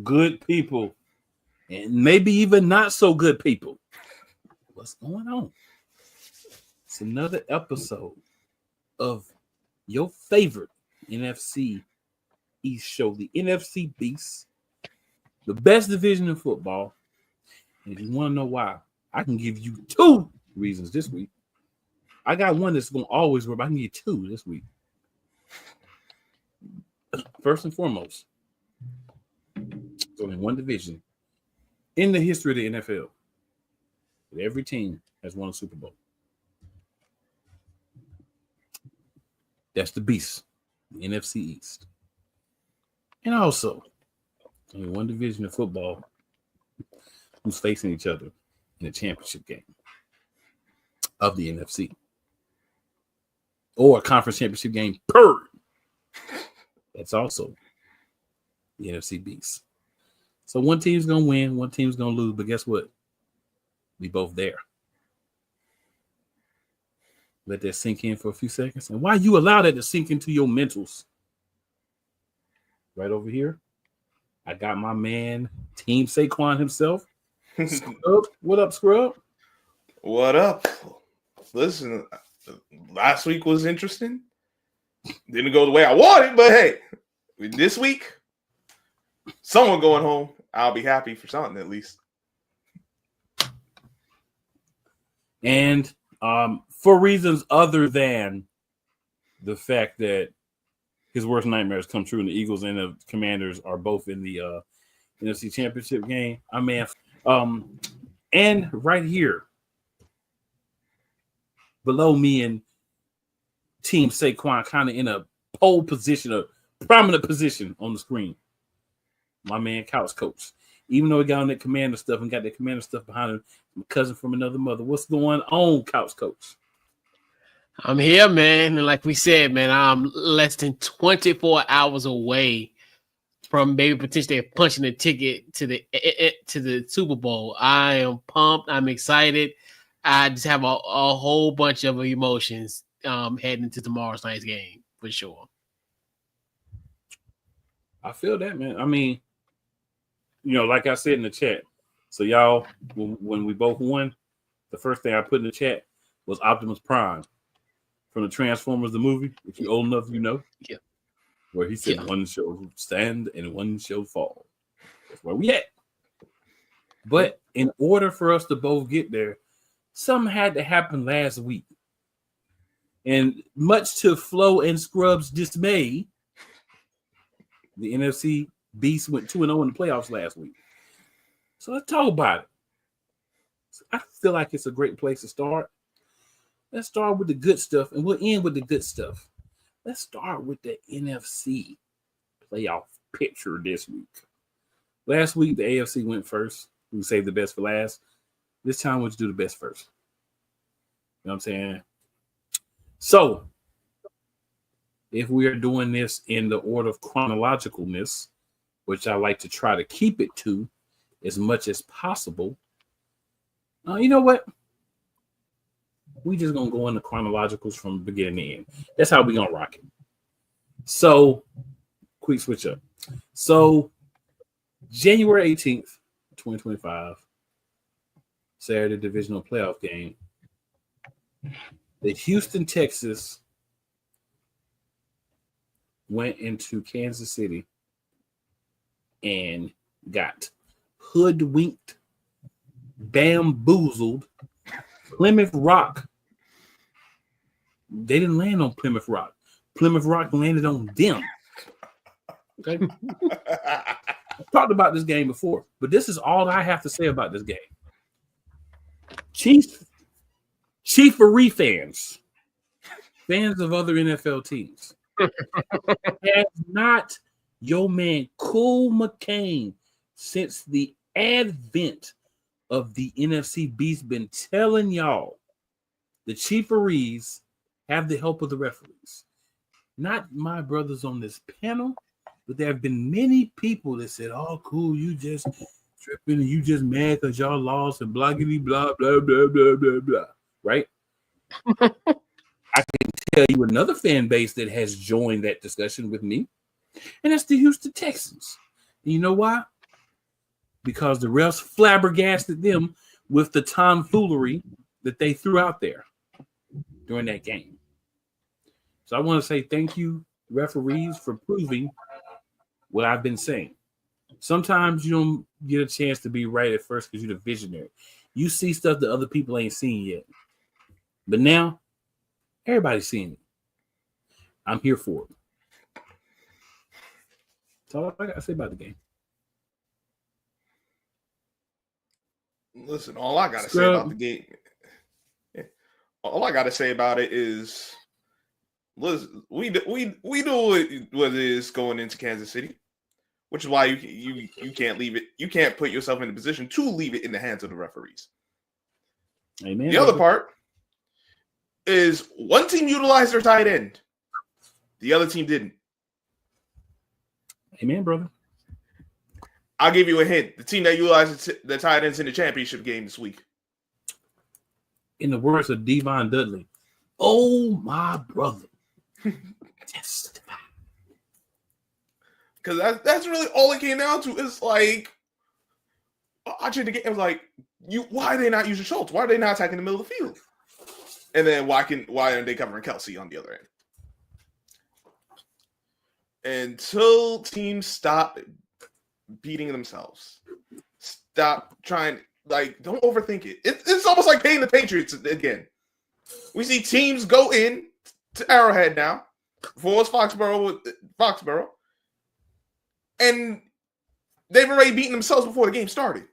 good people, and maybe even not so good people. What's going on? It's another episode of your favorite NFC East show, the NFC Beast, the best division in football. And if you want to know why, I can give you 2 reasons this week. I got one that's going to always work, but I can give you 2 this week. First and foremost, there's only one division in the history of the NFL that every team has won a Super Bowl. That's the Beast, the NFC East. And also, only one division of football who's facing each other in a championship game of the NFC. Or a conference championship game per. That's also the NFC Beast. So one team's going to win, one team's going to lose, but guess what? We both there. Let that sink in for a few seconds. And why you allow that to sink into your mentals? Right over here, I got my man, Team Saquon himself. Scrub. What up, Scrub? What up? Listen, last week was interesting. Didn't go the way I wanted, but hey, this week, someone going home, I'll be happy for something at least. And for reasons other than the fact that his worst nightmares come true and the Eagles and the Commanders are both in the NFC Championship game, I mean, and right here, below me and Team Saquon, kind of in a pole position, a prominent position on the screen. My man, Couch Coach. Even though he got on that Commander stuff and got that Commander stuff behind him, my cousin from another mother. What's going on, Couch Coach? I'm here, man. And like we said, man, I'm less than 24 hours away from maybe potentially punching a ticket to the Super Bowl. I am pumped. I'm excited. I just have a whole bunch of emotions heading into tomorrow's night's game for sure. I feel that, man. I mean, you know, like I said in the chat, so y'all, when we both won, the first thing I put in the chat was Optimus Prime from the Transformers, the movie. If you're old enough, you know. Yeah. Where he said, one shall stand and one shall fall. That's where we at. But in order for us to both get there, something had to happen last week. And much to Flo and Scrub's dismay, the NFC Beast went 2-0 in the playoffs last week. So let's talk about it. I feel like it's a great place to start. Let's start with the good stuff, and we'll end with the good stuff. Let's start with the NFC playoff picture this week. Last week, the AFC went first. We saved the best for last. This time, we'll just do the best first. You know what I'm saying? So, if we are doing this in the order of chronologicalness, which I like to try to keep it to as much as possible, you know what? We just going to go into chronologicals from beginning to end. That's how we going to rock it. So, quick switch up. So, January 18th, 2025, Saturday divisional playoff game. The Houston, Texas went into Kansas City and got hoodwinked, bamboozled. Plymouth Rock. They didn't land on Plymouth Rock. Plymouth Rock landed on them. Okay. I've talked about this game before, but this is all I have to say about this game. Chiefery fans of other NFL teams, has not your man Cool McCain since the advent of the NFC Beast been telling y'all the Chieferys have the help of the referees. Not my brothers on this panel, but there have been many people that said, oh, cool, you just tripping and you just mad because y'all lost and blah, blah, blah, blah, blah, blah, blah. Right? I can tell you another fan base that has joined that discussion with me, and that's the Houston Texans. You know why? Because the refs flabbergasted them with the tomfoolery that they threw out there during that game. So I want to say thank you, referees, for proving what I've been saying. Sometimes you don't get a chance to be right at first because you're the visionary. You see stuff that other people ain't seen yet. But now, everybody's seeing it. I'm here for it. That's all I got to say about the game. Listen, all I got to say about the game, all I got to say about it is, listen, we know what it is going into Kansas City, which is why you can't leave it. You can't put yourself in a position to leave it in the hands of the referees. Amen. The other part is one team utilized their tight end, the other team didn't. Amen, brother. I'll give you a hint. The team that utilized the tight ends in the championship game this week. In the words of Devon Dudley, oh, my brother. Testify. Because that's really all it came down to. Is like, watching the game, it was like, why are they not using Schultz? Why are they not attacking the middle of the field? And then why aren't they covering Kelsey on the other end? Until teams stop beating themselves. Stop trying, like, don't overthink it. It's almost like paying the Patriots again. We see teams go in to Arrowhead now. Before it was Foxborough. And they've already beaten themselves before the game started.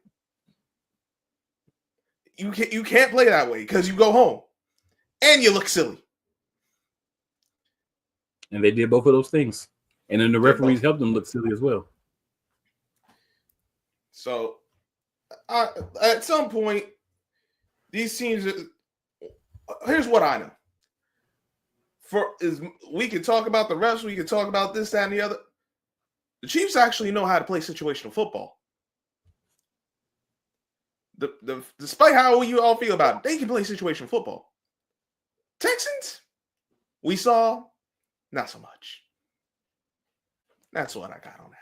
You can't play that way because you go home. And you look silly. And they did both of those things. And then the referees helped them look silly as well. So, at some point, these teams. Here's what I know. We can talk about the refs, we can talk about this, that, and the other. The Chiefs actually know how to play situational football. Despite how you all feel about it, they can play situational football. Texans, we saw, not so much. That's what I got on that.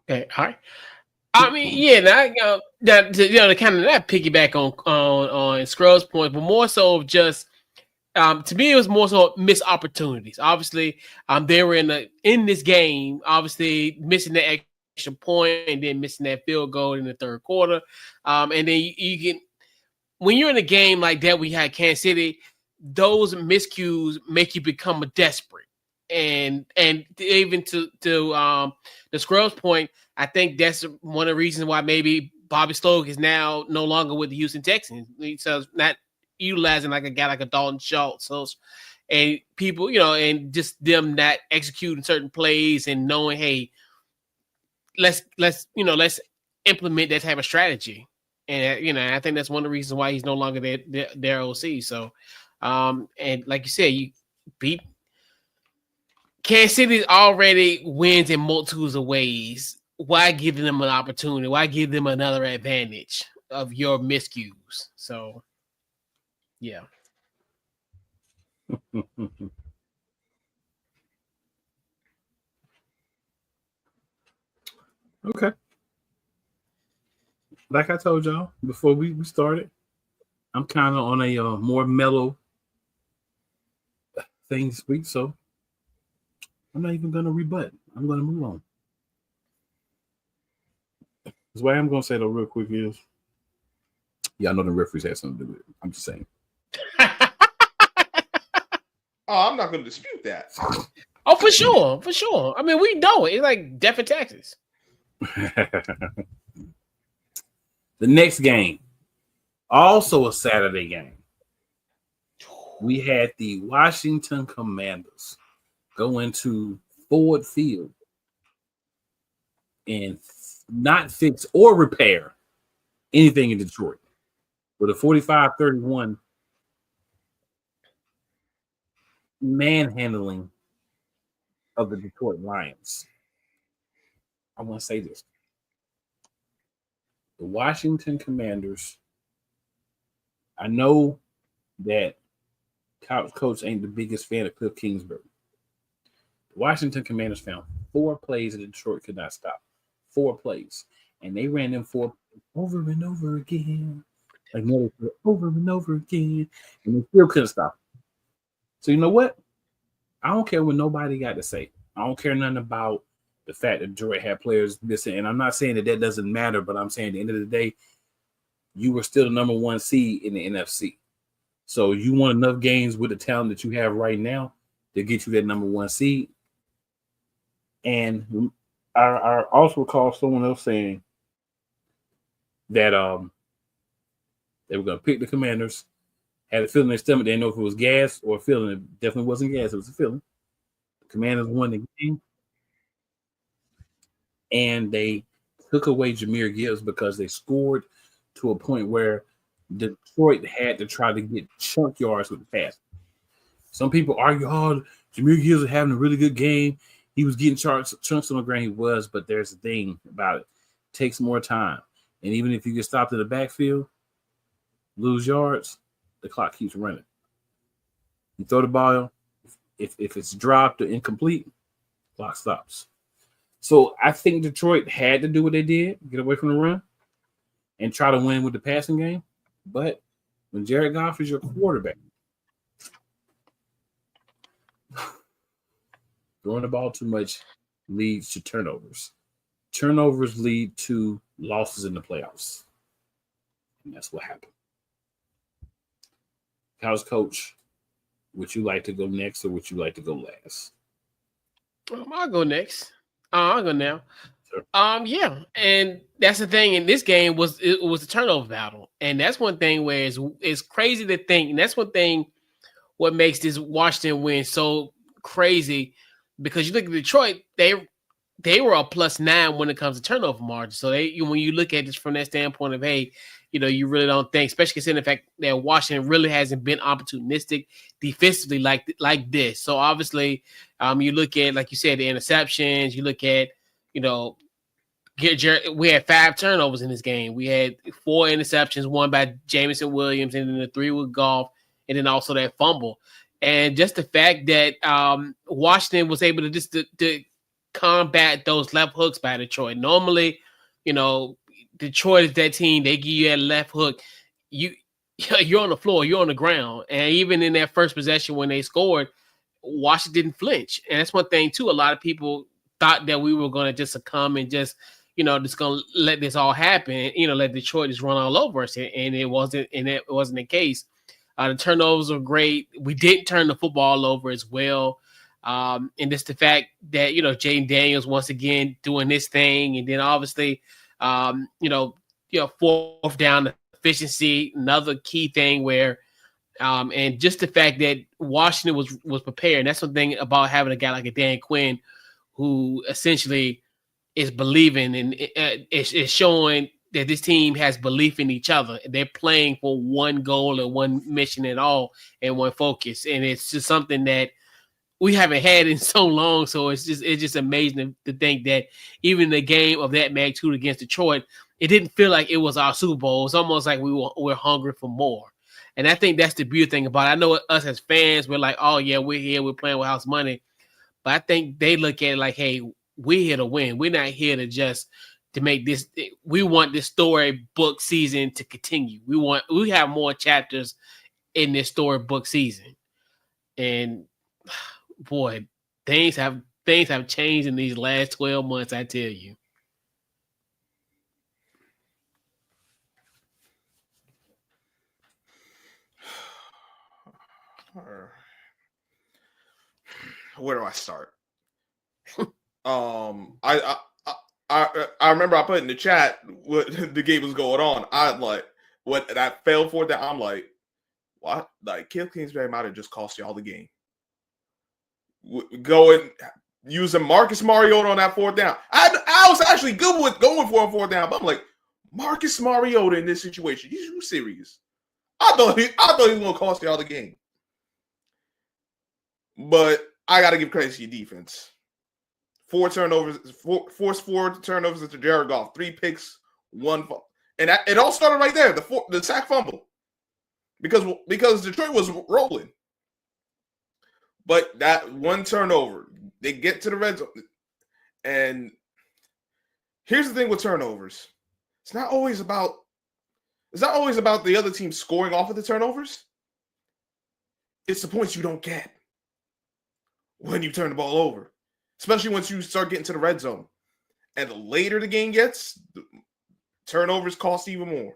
Okay, all right. I mean, yeah, to kind of that piggyback on Scrub's point, but more so of just to me, it was more so missed opportunities. Obviously, they were in this game, obviously missing the extra point and then missing that field goal in the third quarter. And then you can, when you're in a game like that, we had Kansas City, those miscues make you become a desperate. And even to the Scrubs point, I think that's one of the reasons why maybe Bobby Sloak is now no longer with the Houston Texans. So not utilizing like a guy like a Dalton Schultz. So, and people, and just them not executing certain plays and knowing, hey, let's implement that type of strategy. And I think that's one of the reasons why he's no longer their OC. So, and like you said, you beat Kansas City already wins in multitudes of ways. Why give them an opportunity? Why give them another advantage of your miscues? So, yeah. Okay. Like I told y'all before we started, I'm kind of on a more mellow thing this week, so I'm not even going to rebut. I'm going to move on. That's why I'm going to say though real quick is, y'all know the referees had something to do with it. I'm just saying. Oh, I'm not going to dispute that. Oh, for sure. I mean, we know it. It's like death and taxes. The next game, also a Saturday game. We had the Washington Commanders go into Ford Field and not fix or repair anything in Detroit with a 45-31 manhandling of the Detroit Lions. I want to say this. The Washington Commanders I know that college coach ain't the biggest fan of Cliff Kingsbury. The Washington Commanders found 4 plays that Detroit could not stop. 4 plays. And they ran them 4 over and over again. Like over and over again. And they still couldn't stop. So you know what? I don't care what nobody got to say. I don't care nothing about the fact that Detroit had players missing. And I'm not saying that doesn't matter, but I'm saying at the end of the day, you were still the number 1 seed in the NFC. So you want enough games with the talent that you have right now to get you that number 1 seed. And I also recall someone else saying that they were going to pick the Commanders, had a feeling in their stomach. They didn't know if it was gas or a feeling. It definitely wasn't gas. It was a feeling. The Commanders won the game. And they took away Jahmyr Gibbs because they scored to a point where Detroit had to try to get chunk yards with the pass. Some people argue, oh, Jahmyr Gibbs was having a really good game. He was getting chunks on the ground. He was, but there's a thing about it. It takes more time. And even if you get stopped in the backfield, lose yards, the clock keeps running. You throw the ball, if it's dropped or incomplete, clock stops. So I think Detroit had to do what they did, get away from the run, and try to win with the passing game. But when Jared Goff is your quarterback, throwing the ball too much leads to turnovers. Turnovers lead to losses in the playoffs. And that's what happened. How's coach? Would you like to go next or would you like to go last? I'll go next. I'll go now. Sure. Yeah, and that's the thing. In this game was a turnover battle, and that's one thing where it's crazy to think. And that's one thing what makes this Washington win so crazy, because you look at Detroit, they were a +9 when it comes to turnover margin. So when you look at this from that standpoint of, hey, you really don't think, especially considering the fact that Washington really hasn't been opportunistic defensively like this. So obviously, you look at, like you said, the interceptions. You look at, we had 5 turnovers in this game. We had 4 interceptions, 1 by Jamison Williams, and then the 3 with Goff, and then also that fumble. And just the fact that Washington was able to combat those left hooks by Detroit. Normally, Detroit is that team. They give you that left hook. You're on the floor. You're on the ground. And even in that first possession when they scored, Washington didn't flinch. And that's one thing, too. A lot of people thought that we were going to just succumb and just going to let this all happen, let Detroit just run all over us. And it wasn't the case. The turnovers were great. We didn't turn the football over as well. And just the fact that, Jaden Daniels once again doing this thing. And then obviously, 4th down efficiency, another key thing where, and just the fact that Washington was prepared. And that's one thing about having a guy like a Dan Quinn, who essentially is believing and is showing that this team has belief in each other. They're playing for one goal and one mission at all and one focus. And it's just something that we haven't had in so long. So it's just amazing to think that even the game of that magnitude against Detroit, it didn't feel like it was our Super Bowl. It's almost like we're hungry for more. And I think that's the beautiful thing about it. I know us as fans, we're like, oh yeah, we're here, we're playing with house money. But I think they look at it like, hey, we're here to win. We're not here to make this. We want this storybook season to continue. We have more chapters in this storybook season. And boy, things have changed in these last 12 months, I tell you. Where do I start? I remember I put in the chat what the game was going on. When that fell for that, I'm like, what? Like, Cliff Kingsbury might have just cost y'all the game. Going using Marcus Mariota on that 4th down. I was actually good with going for a 4th down, but I'm like, Marcus Mariota in this situation, you serious? I thought he was gonna cost y'all the game. But I gotta give credit to your defense. 4 turnovers, forced 4 turnovers into Jared Goff, 3 picks, 1 fumble. And it all started right there, the sack fumble. because Detroit was rolling. But that one turnover, they get to the red zone. And here's the thing with turnovers. It's not always about the other team scoring off of the turnovers. It's the points you don't get when you turn the ball over, especially once you start getting to the red zone. And the later the game gets, the turnovers cost even more.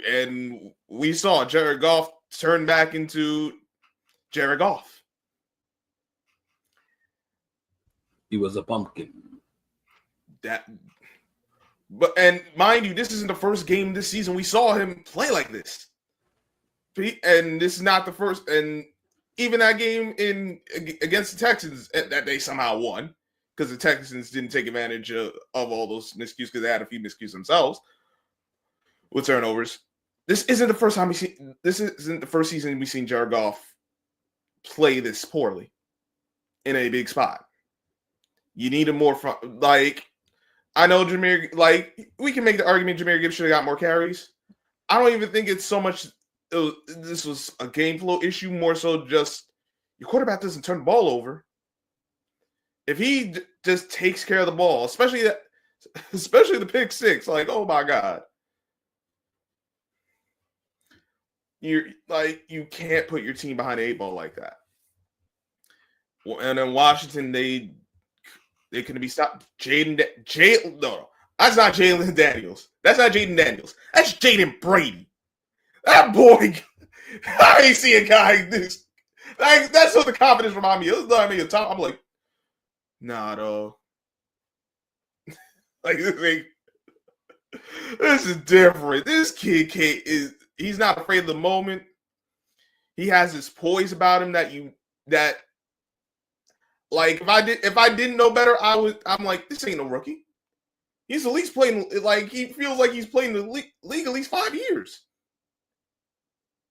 And we saw Jared Goff turn back into Jared Goff. He was a pumpkin. And mind you, this isn't the first game this season we saw him play like this. And this is not the first. And even that game against the Texans that they somehow won because the Texans didn't take advantage of all those miscues because they had a few miscues themselves with turnovers. This isn't the first time this isn't the first season we've seen Jared Goff play this poorly in a big spot. You need a more I know Jahmyr, we can make the argument Jahmyr Gibbs should have got more carries. I don't even think it's so much this was a game flow issue, more so just your quarterback doesn't turn the ball over. If he just takes care of the ball, especially the pick six, oh my God. You can't put your team behind the 8 ball like that. And then Washington, they couldn't be stopped. No, that's not Jalen Daniels. That's not Jaden Daniels. That's Jaden Brady. That boy, I ain't see a guy this. That's what the confidence remind me of. I'm like, nah, though. This is different. This kid he's not afraid of the moment. He has this poise about him if I didn't know better, I'm like, this ain't no rookie. He's at least playing he feels like he's playing the league at least 5 years.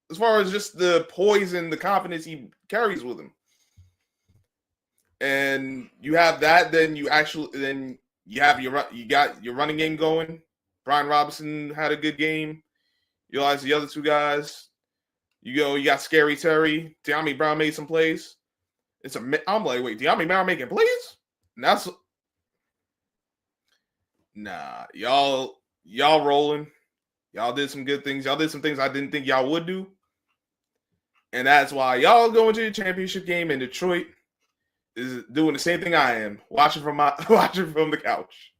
As far as just the poise and the confidence he carries with him. And you have that, then you got your running game going. Brian Robinson had a good game. You realize the other two guys. You got Scary Terry. De'Ami Brown made some plays. I'm like, wait, De'Ami Brown making plays? Y'all rolling. Y'all did some good things. Y'all did some things I didn't think y'all would do. And that's why y'all going to the championship game in Detroit is doing the same thing I am, watching from the couch.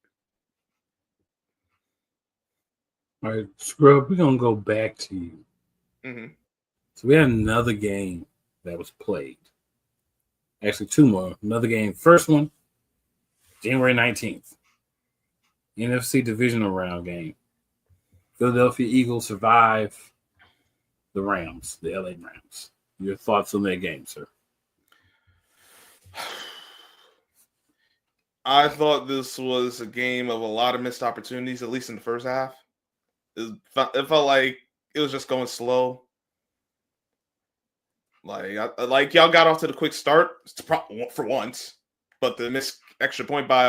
All right, Scrub, we're going to go back to you. Mm-hmm. So we had another game that was played. Actually, 2 more. Another game. First one, January 19th. NFC Divisional round game. Philadelphia Eagles survive the Rams, the LA Rams. Your thoughts on that game, sir? I thought this was a game of a lot of missed opportunities, at least in the first half. It felt like it was just going slow. Y'all got off to the quick start for once, but the missed extra point by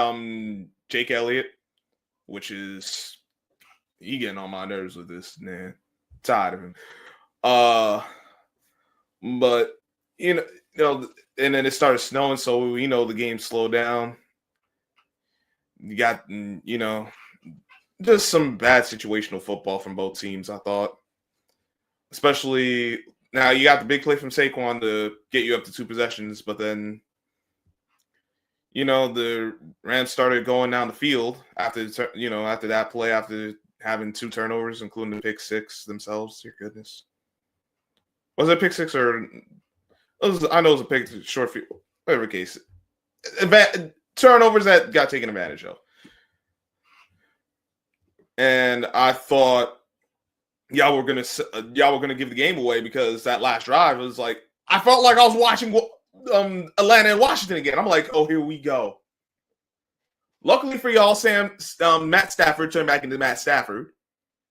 Jake Elliott, which is he getting on my nerves with this, man. Tired of him. But you know, and then it started snowing, so the game slowed down. You got just some bad situational football from both teams, I thought. Especially now you got the big play from Saquon to get you up to 2 possessions, but then the Rams started going down the field after that play, after having 2 turnovers, including the pick 6 themselves. Dear goodness. Was it a pick 6 or I know it was a pick short field, whatever case. Turnovers that got taken advantage of. And I thought y'all were gonna give the game away because that last drive was like I felt like I was watching Atlanta and Washington again. I'm like, oh, here we go. Luckily for y'all, Matt Stafford turned back into Matt Stafford.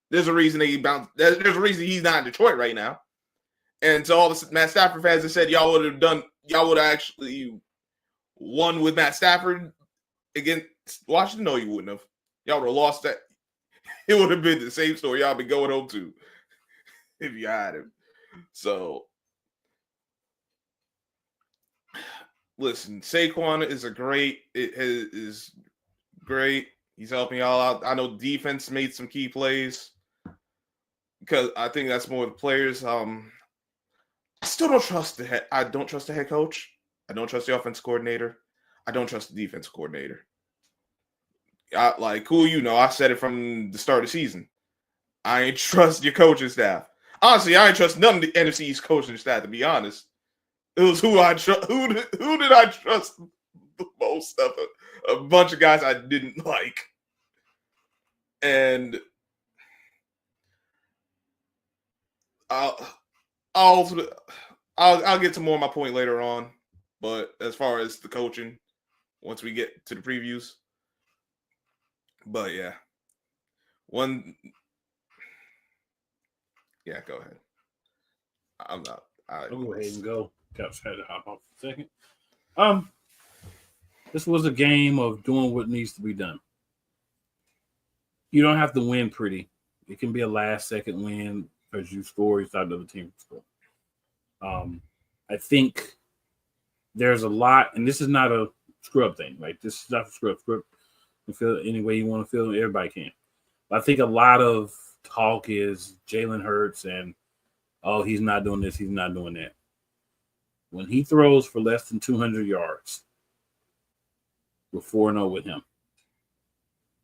There's a reason There's a reason he's not in Detroit right now. And to all the Matt Stafford fans that said y'all would have actually won with Matt Stafford against Washington, no, you wouldn't have. Y'all would have lost that. It would have been the same story y'all been going home to. if you had him. So, listen, Saquon is is great. He's helping y'all out. I know defense made some key plays because I think that's more the players. I still don't trust I don't trust the head coach. I don't trust the offense coordinator. I don't trust the defense coordinator. I said it from the start of the season. I ain't trust your coaching staff. Honestly, I ain't trust none of the NFC East coaching staff, to be honest. It was who I trust. Who did I trust the most of a bunch of guys I didn't like. And I'll get to more of my point later on. But as far as the coaching, once we get to the previews. But yeah. Yeah, go ahead. I'm not. I'll go ahead and go. Couch had to hop off for a second. This was a game of doing what needs to be done. You don't have to win pretty. It can be a last-second win because you score, you thought the other team would score. I think there's a lot, and this is not a scrub thing. Like, this is not a scrub. Scrub, you feel it any way you want to feel it. Everybody can. But I think a lot of talk is Jalen Hurts and, oh, he's not doing this, he's not doing that. When he throws for less than 200 yards, we're 4-0 with him.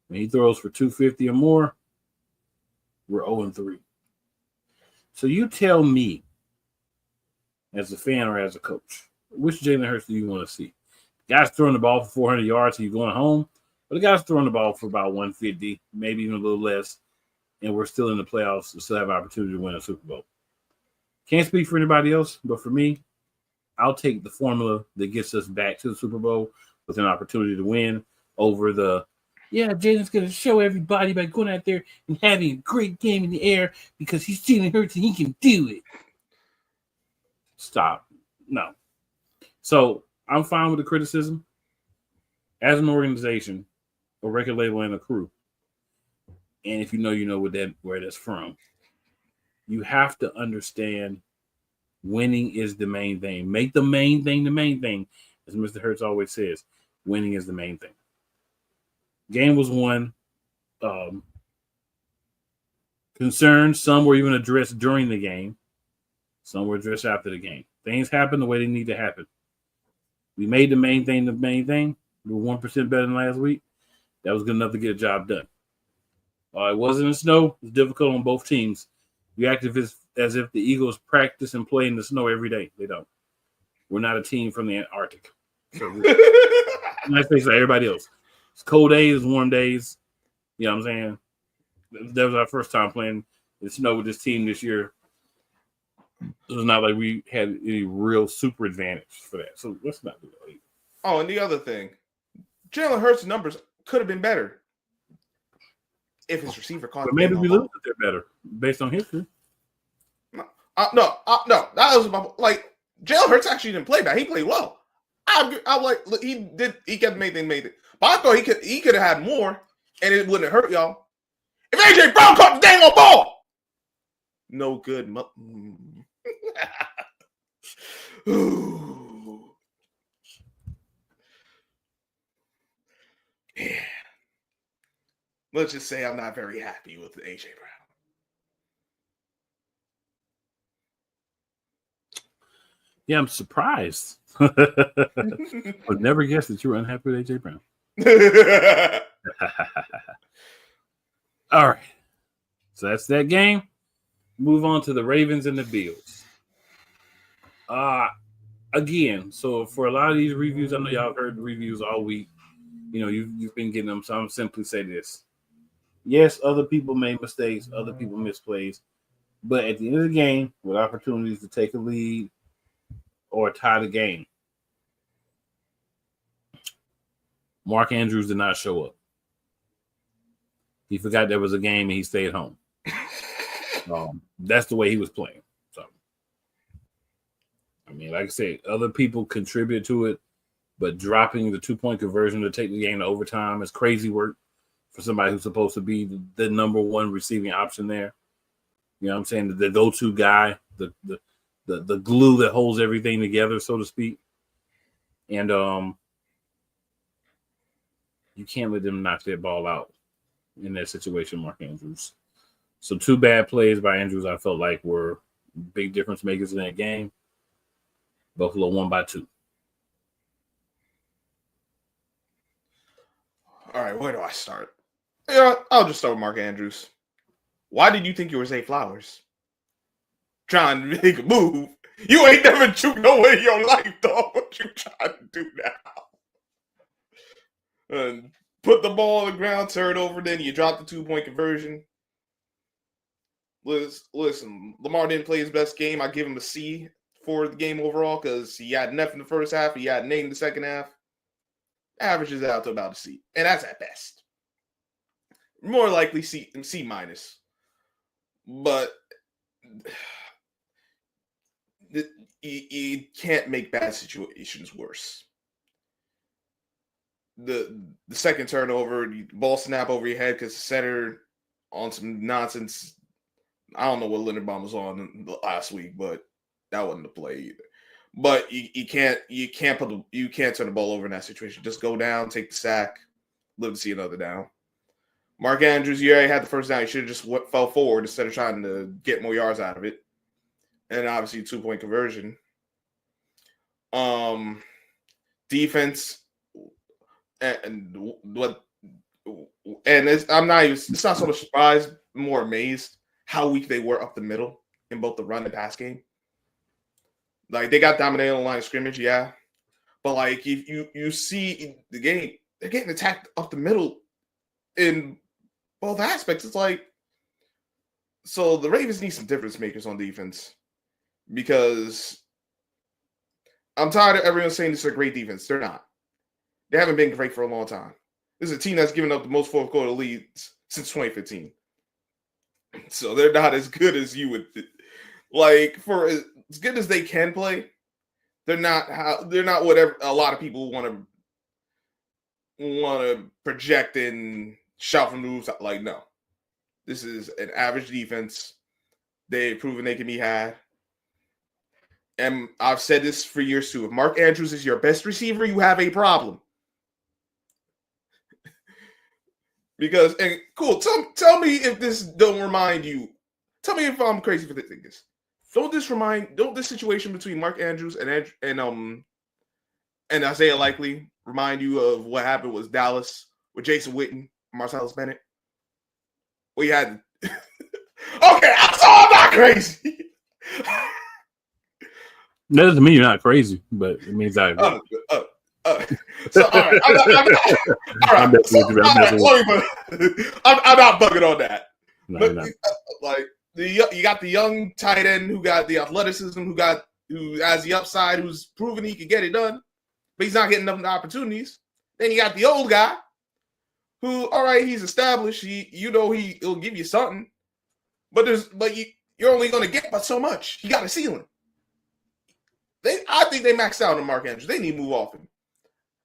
When he throws for 250 or more, we're 0-3. So you tell me, as a fan or as a coach, which Jalen Hurts do you want to see? The guy's throwing the ball for 400 yards and you're going home, but the guy's throwing the ball for about 150, maybe even a little less, and we're still in the playoffs and still have an opportunity to win a Super Bowl. Can't speak for anybody else, but for me, I'll take the formula that gets us back to the Super Bowl with an opportunity to win over the, Jalen's going to show everybody by going out there and having a great game in the air because he's Jalen Hurts and he can do it. Stop. No. So I'm fine with the criticism. As an organization, a record label, and a crew, and if you know where that's from, you have to understand winning is the main thing. Make the main thing the main thing. As Mr. Hurts always says, winning is the main thing. Game was won. Concerns, some were even addressed during the game. Some were addressed after the game. Things happen the way they need to happen. We made the main thing the main thing. We were 1% better than last week. That was good enough to get a job done. It wasn't in snow. It was difficult on both teams. You act as if the Eagles practice and play in the snow every day. They don't. We're not a team from the Antarctic. So nice place like everybody else. It's cold days, warm days. You know what I'm saying? That was our first time playing the snow with this team this year. It was not like we had any real super advantage for that. So let's not do that. Oh, and the other thing, Jalen Hurts' numbers could have been better if his receiver caught. But maybe we looked at that better based on history. No. That was like Jalen Hurts actually didn't play bad. He played well. I like he kept made it. But I thought he could have had more, and it wouldn't have hurt y'all. If AJ Brown caught the dang on ball, no good. Yeah. Let's just say I'm not very happy with AJ Brown. Yeah, I'm surprised. Would never guess that you were unhappy with AJ Brown. All right. So that's that game. Move on to the Ravens and the Bills. Again, so for a lot of these reviews, I know y'all have heard the reviews all week. You've been getting them, so I'm simply say this. Yes, other people made mistakes, other people missed plays, but at the end of the game, with opportunities to take a lead or tie the game, Mark Andrews did not show up. He forgot there was a game and he stayed home. That's the way he was playing. So, I mean, like I said, other people contributed to it, but dropping the 2-point conversion to take the game to overtime is crazy work for somebody who's supposed to be the number one receiving option there. You know what I'm saying? The go-to guy, the glue that holds everything together, so to speak. And you can't let them knock that ball out in that situation, Mark Andrews. So 2 bad plays by Andrews I felt like were big difference makers in that game. Buffalo won by 2. All right, where do I start? Yeah, I'll just start with Mark Andrews. Why did you think you were Zay Flowers? Trying to make a move. You ain't never juked no way in your life, dog. What you trying to do now? And put the ball on the ground, turn it over, then you drop the 2-point conversion. Listen, Lamar didn't play his best game. I give him a C for the game overall because he had enough in the first half. He had an A in the second half. Averages out to about a C. And that's at best. More likely C minus. But you can't make bad situations worse. The second turnover, ball snap over your head because the center on some nonsense. I don't know what Linderbaum was on last week, but that wasn't the play either. But you can't turn the ball over in that situation. Just go down, take the sack, live to see another down. Mark Andrews, you already had the first down. You should have just fell forward instead of trying to get more yards out of it. And obviously 2-point conversion. Defense and it's not so much surprised, more amazed how weak they were up the middle in both the run and pass game. Like they got dominated on the line of scrimmage, yeah. But like if you see the game, they're getting attacked up the middle in both aspects. It's like so the Ravens need some difference makers on defense because I'm tired of everyone saying this is a great defense. They're not. They haven't been great for a long time. This is a team that's given up the most fourth quarter leads since 2015. So they're not as good as you would like. For as good as they can play, they're not whatever a lot of people want to project and shout from the roofs. Like, no, this is an average defense. They've proven they can be had. And I've said this for years too. If Mark Andrews is your best receiver, you have a problem. Because, and cool, tell me if this don't remind you. Tell me if I'm crazy for thinking this. Don't this situation between Mark Andrews and Isaiah Likely remind you of what happened with Dallas with Jason Witten and Marcellus Bennett? We had okay, so I'm not crazy. That doesn't mean you're not crazy, but it means I agree. So all right, I'm not bugging on that. No, but like you got the young tight end who got the athleticism, who has the upside, who's proven he can get it done, but he's not getting enough opportunities. Then you got the old guy who, all right, he's established. He'll give you something, but you're only going to get but so much. He got a ceiling. I think they maxed out on Mark Andrews. They need to move off him.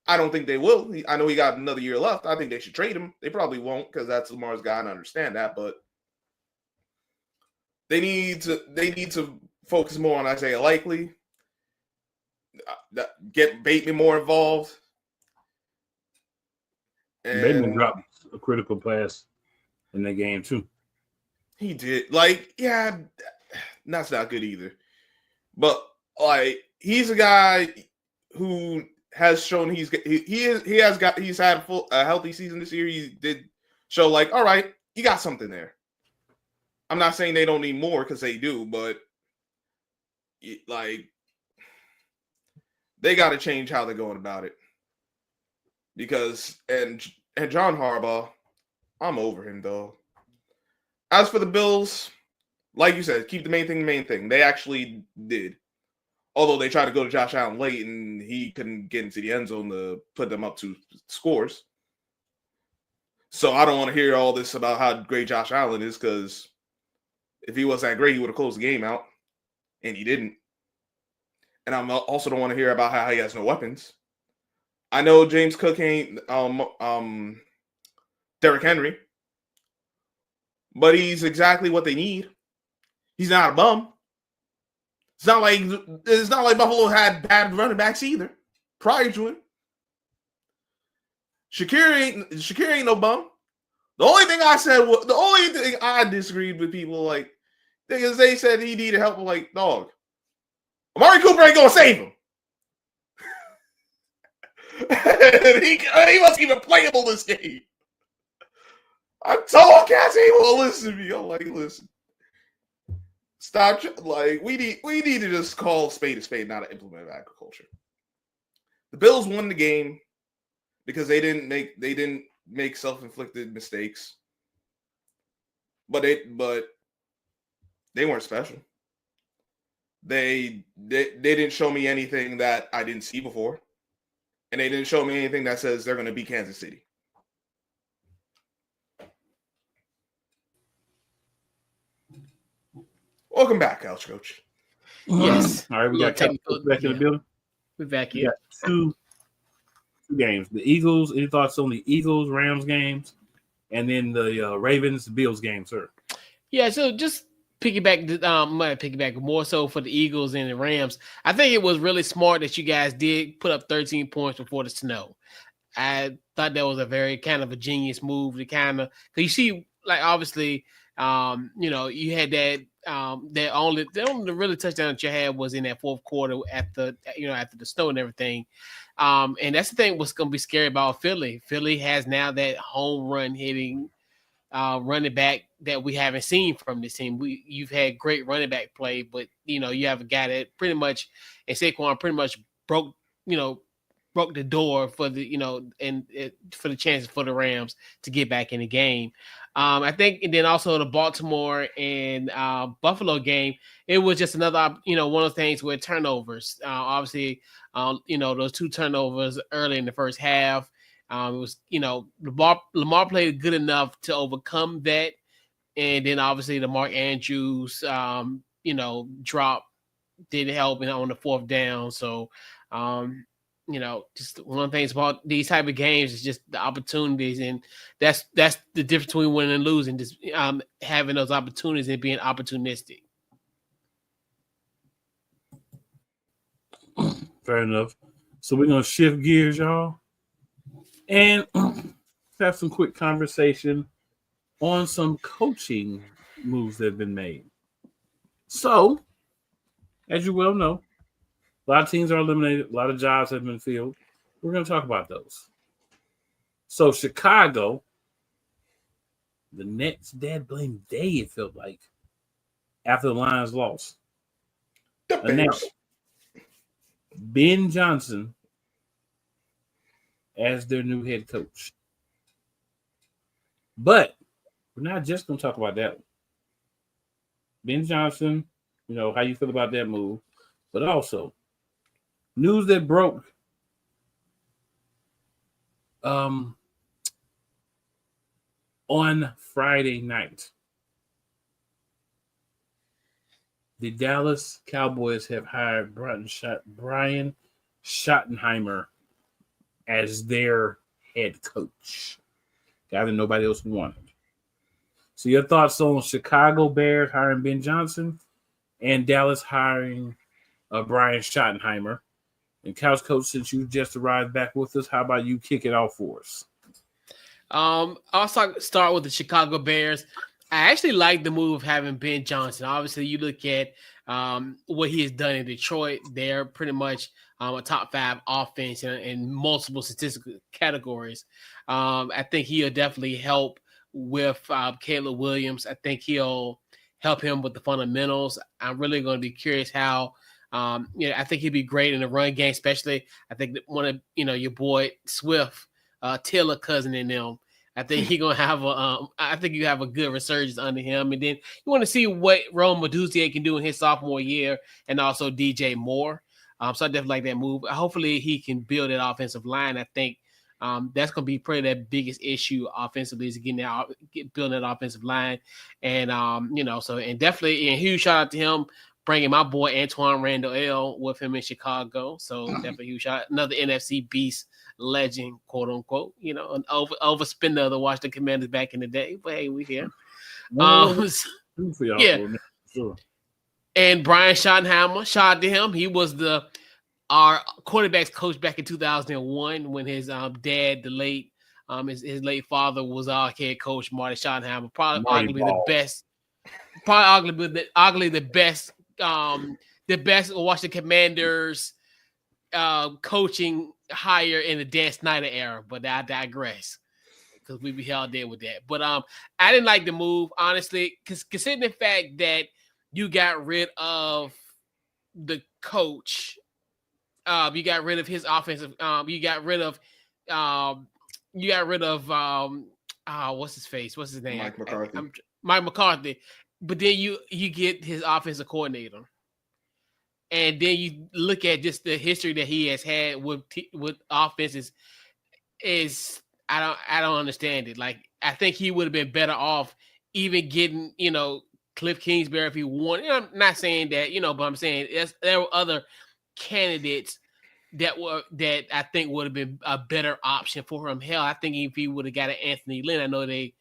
I don't think they will. I know he got another year left. I think they should trade him. They probably won't because that's Lamar's guy, and I understand that. But they need to focus more on Isaiah Likely. Get Bateman more involved. And Bateman dropped a critical pass in that game too. He did. Like, yeah, that's not good either. But like, he's a guy who has shown he's had a healthy season this year. He did show like, all right, you got something there. I'm not saying they don't need more because they do, but like they got to change how they're going about it. Because and John Harbaugh, I'm over him though. As for the Bills, like you said, keep the main thing. They actually did. Although they tried to go to Josh Allen late and he couldn't get into the end zone to put them up to scores. So I don't want to hear all this about how great Josh Allen is because if he was that great, he would have closed the game out. And he didn't. And I also don't want to hear about how he has no weapons. I know James Cook ain't Derrick Henry, but he's exactly what they need. He's not a bum. It's not like Buffalo had bad running backs either prior to him. Shakir ain't no bum. The only thing I disagreed with people like is they said he needed help. Like, dog, Amari Cooper ain't gonna save him. he wasn't even playable this game. I told cats he won't listen to me. I'm like, listen, stop. Like, we need to just call a spade, not to implement agriculture. The Bills won the game because they didn't make self-inflicted mistakes, but they weren't special. They didn't show me anything that I didn't see before, and they didn't show me anything that says they're going to beat Kansas City. Welcome back, Couch Coach. Yes. All right, we got technical back in the building. We're back here. Two games. The Eagles. Any thoughts on the Eagles Rams games, and then the Ravens Bills game, sir? Yeah. So just piggyback more so for the Eagles and the Rams. I think it was really smart that you guys did put up 13 points before the snow. I thought that was a very kind of a genius move to kind of, because you see, like, obviously, you had that the only really touchdown that you had was in that fourth quarter after the snow and everything. And that's the thing what's going to be scary about Philly. Philly has now that home run hitting running back that we haven't seen from this team. You've had great running back play, but you have a guy that pretty much, and Saquon pretty much broke the door for for the chances for the Rams to get back in the game. I think, and then also the Baltimore and Buffalo game, it was just another, one of the things with turnovers. Obviously, those two turnovers early in the first half. It was, Lamar played good enough to overcome that. And then obviously the Mark Andrews, drop didn't help on the fourth down. So, just one of the things about these type of games is just the opportunities, and that's the difference between winning and losing. Just having those opportunities and being opportunistic. Fair enough. So we're gonna shift gears, y'all, and have some quick conversation on some coaching moves that have been made. So, as you well know, a lot of teams are eliminated. A lot of jobs have been filled. We're going to talk about those. So, Chicago, the next dad blame day, it felt like, after the Lions lost, announced Ben Johnson as their new head coach. But we're not just going to talk about that one. Ben Johnson, how you feel about that move, but also news that broke on Friday night. The Dallas Cowboys have hired Brian Schottenheimer as their head coach. Guy that nobody else wanted. So your thoughts on Chicago Bears hiring Ben Johnson and Dallas hiring Brian Schottenheimer? And Couch Coach, since you just arrived back with us, how about you kick it off for us? I'll start with the Chicago Bears. I actually like the move of having Ben Johnson. Obviously, you look at what he has done in Detroit. They're pretty much a top 5 offense in multiple statistical categories. I think he'll definitely help with Caleb Williams. I think he'll help him with the fundamentals. I'm really going to be curious how I think he'd be great in the run game, especially. I think that one of your boy Swift, Taylor cousin in them. I think he's gonna have I think you have a good resurgence under him, and then you want to see what Rome Medusier can do in his sophomore year, and also DJ Moore. So I definitely like that move. Hopefully, he can build that offensive line. I think that's gonna be probably that biggest issue offensively is building that offensive line, and and definitely a huge shout out to him. Bringing my boy Antoine Randall L with him in Chicago. So definitely huge shot. Another NFC beast legend, quote unquote, an overspender to watch the Commanders back in the day. But hey, we here. For y'all, yeah. Sure. And Brian Schottenheimer, shout out to him. He was our quarterbacks coach back in 2001 when his dad, the late his late father, was our head coach, Marty Schottenheimer. Probably arguably the best. Probably arguably the best. The best Washington Commanders coaching hire in the Dan Snyder era. But I digress because we be held there with that. But I didn't like the move, honestly, because considering the fact that you got rid of the coach, you got rid of his offensive, you got rid of what's his face? What's his name? Mike McCarthy. Mike McCarthy. But then you get his offensive coordinator. And then you look at just the history that he has had with offenses. I don't understand it. Like, I think he would have been better off even getting, Cliff Kingsbury if he wanted. I'm not saying that, but I'm saying there were other candidates that I think would have been a better option for him. Hell, I think if he would have got an Anthony Lynn, I know they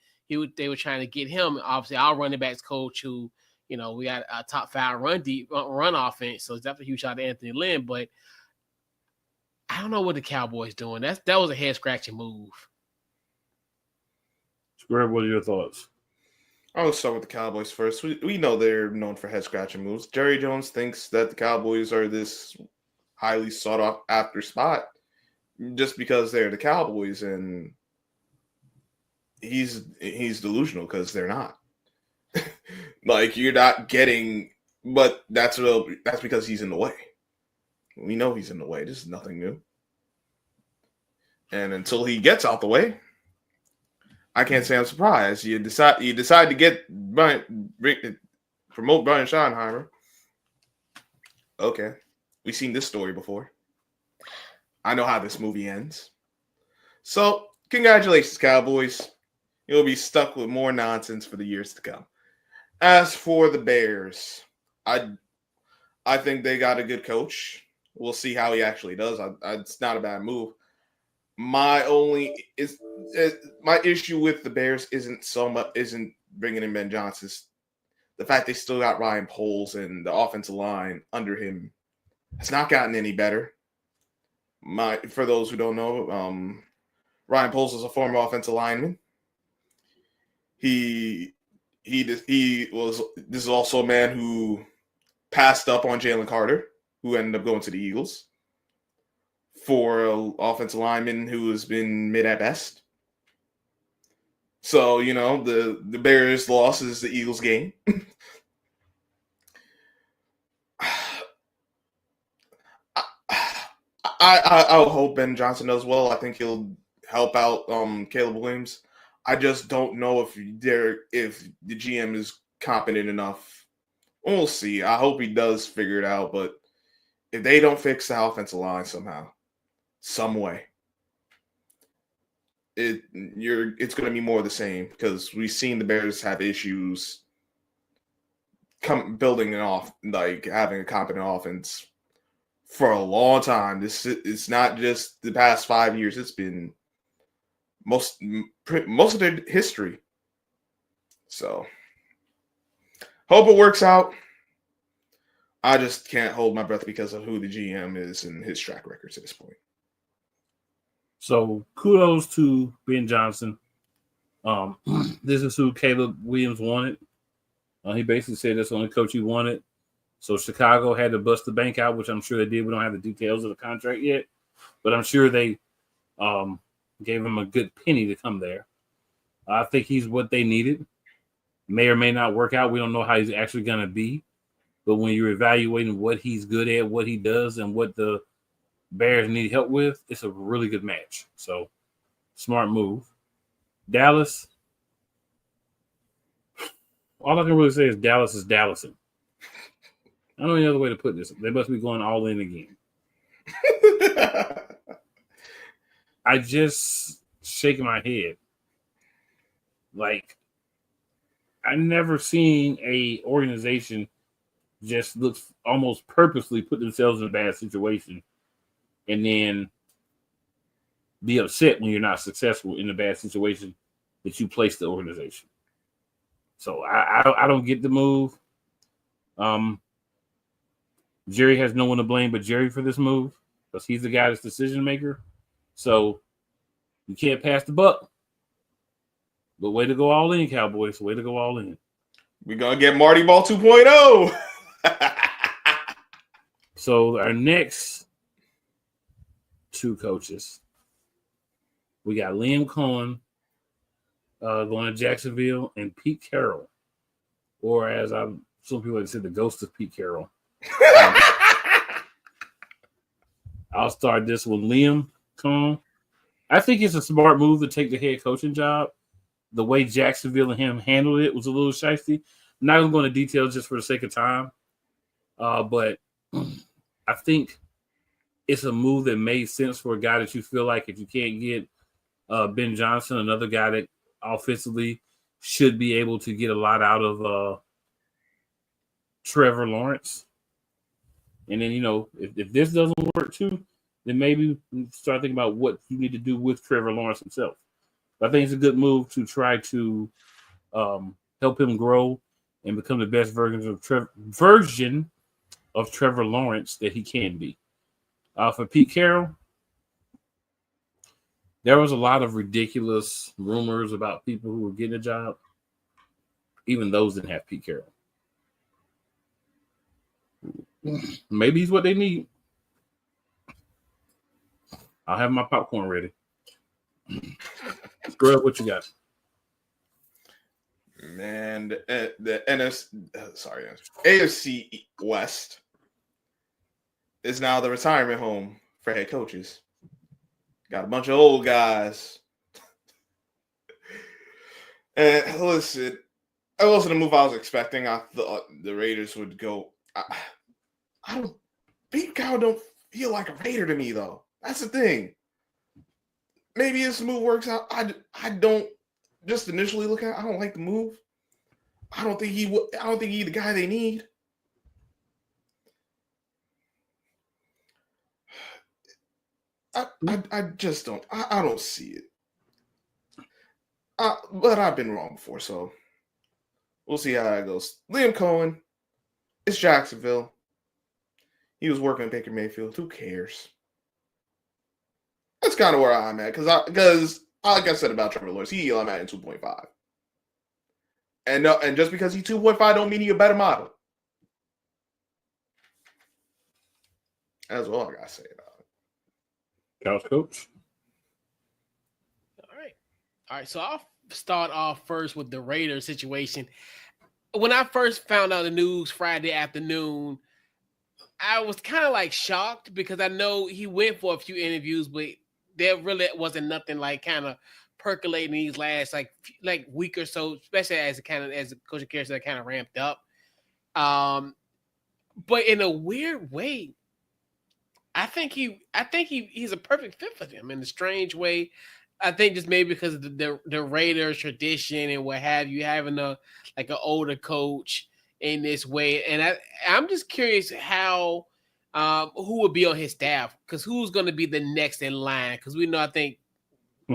were trying to get him. Obviously, our running backs coach who, we got a top 5 run offense, so it's definitely a huge shot to Anthony Lynn. But I don't know what the Cowboys doing. That was a head scratching move. Square, what are your thoughts? I'll start with the Cowboys first. We know they're known for head scratching moves. Jerry Jones thinks that the Cowboys are this highly sought after spot just because they're the Cowboys, and he's delusional because they're not. Like, you're not getting, but that's because he's in the way. We know he's in the way. This is nothing new. And until he gets out the way, I can't say I'm surprised. You decide to promote Brian Schottenheimer. Okay. We've seen this story before. I know how this movie ends. So, congratulations, Cowboys. You'll be stuck with more nonsense for the years to come. As for the Bears, I think they got a good coach. We'll see how he actually does. It's not a bad move. My issue with the Bears isn't bringing in Ben Johnson. The fact they still got Ryan Poles and the offensive line under him has not gotten any better. For those who don't know, Ryan Poles is a former offensive lineman. This is also a man who passed up on Jalen Carter, who ended up going to the Eagles, for an offensive lineman who has been mid at best. So, the Bears' loss is the Eagles' gain. I hope Ben Johnson does well. I think he'll help out Caleb Williams. I just don't know if the GM is competent enough. We'll see. I hope he does figure it out, but if they don't fix the offensive line somehow, some way, it's going to be more of the same, because we've seen the Bears have issues building having a competent offense for a long time. It's not just the past 5 years. It's been most of their history. So, hope it works out. I just can't hold my breath because of who the GM is and his track records at this point. So, kudos to Ben Johnson. This is who Caleb Williams wanted. He basically said that's the only coach he wanted. So Chicago had to bust the bank out, which I'm sure they did. We don't have the details of the contract yet, but I'm sure they gave him a good penny to come there. I think he's what they needed. May or may not work out. We don't know how he's actually going to be. But when you're evaluating what he's good at, what he does, and what the Bears need help with, it's a really good match. So, smart move. Dallas, all I can really say is Dallas is Dallasing. I don't know any other way to put this. They must be going all in again. I just shaking my head. Like, I never seen a organization just look almost purposely put themselves in a bad situation and then be upset when you're not successful in a bad situation that you placed the organization. So I don't get the move. Jerry has no one to blame but Jerry for this move because he's the guy that's decision maker. So you can't pass the buck. But way to go all in, Cowboys. Way to go all in. We're going to get Marty Ball 2.0. So our next two coaches, we got Liam Cohen going to Jacksonville and Pete Carroll, or as some people have said, the ghost of Pete Carroll. I'll start this with Liam Cohen. I think it's a smart move to take the head coaching job. The way Jacksonville and him handled it was a little shifty. I'm not going to go into details just for the sake of time, but I think it's a move that made sense for a guy that you feel like if you can't get Ben Johnson, another guy that offensively should be able to get a lot out of Trevor Lawrence. And then, if this doesn't work too, then maybe start thinking about what you need to do with Trevor Lawrence himself. But I think it's a good move to try to help him grow and become the best version of Trevor Lawrence that he can be. For Pete Carroll, there was a lot of ridiculous rumors about people who were getting a job. Even those didn't have Pete Carroll. Maybe he's what they need. I'll have my popcorn ready. Screw up what you got. Man, the AFC West is now the retirement home for head coaches. Got a bunch of old guys. And listen, it wasn't a move I was expecting. I thought the Raiders would go. Pete Carroll don't feel like a Raider to me, though. That's the thing. Maybe this move works out. I don't just initially look at it, I don't like the move. I don't think he's the guy they need. I just don't. I don't see it. But I've been wrong before, so we'll see how that goes. Liam Cohen, it's Jacksonville. He was working at Baker Mayfield. Who cares? That's kind of where I'm at because like I said about Trevor Lawrence, I'm at in 2.5. And just because he's 2.5 don't mean he's a better model. That's all I gotta say about it. Couch coach. All right. So I'll start off first with the Raiders situation. When I first found out the news Friday afternoon, I was kind of like shocked because I know he went for a few interviews, but there really wasn't nothing like kind of percolating these last like week or so, especially as Coach Carousel kind of ramped up. But in a weird way, I think he's a perfect fit for them in a strange way. I think just maybe because of the Raiders tradition and what have you, having an older coach in this way. And I'm just curious how who would be on his staff, because who's going to be the next in line? Because we know, I think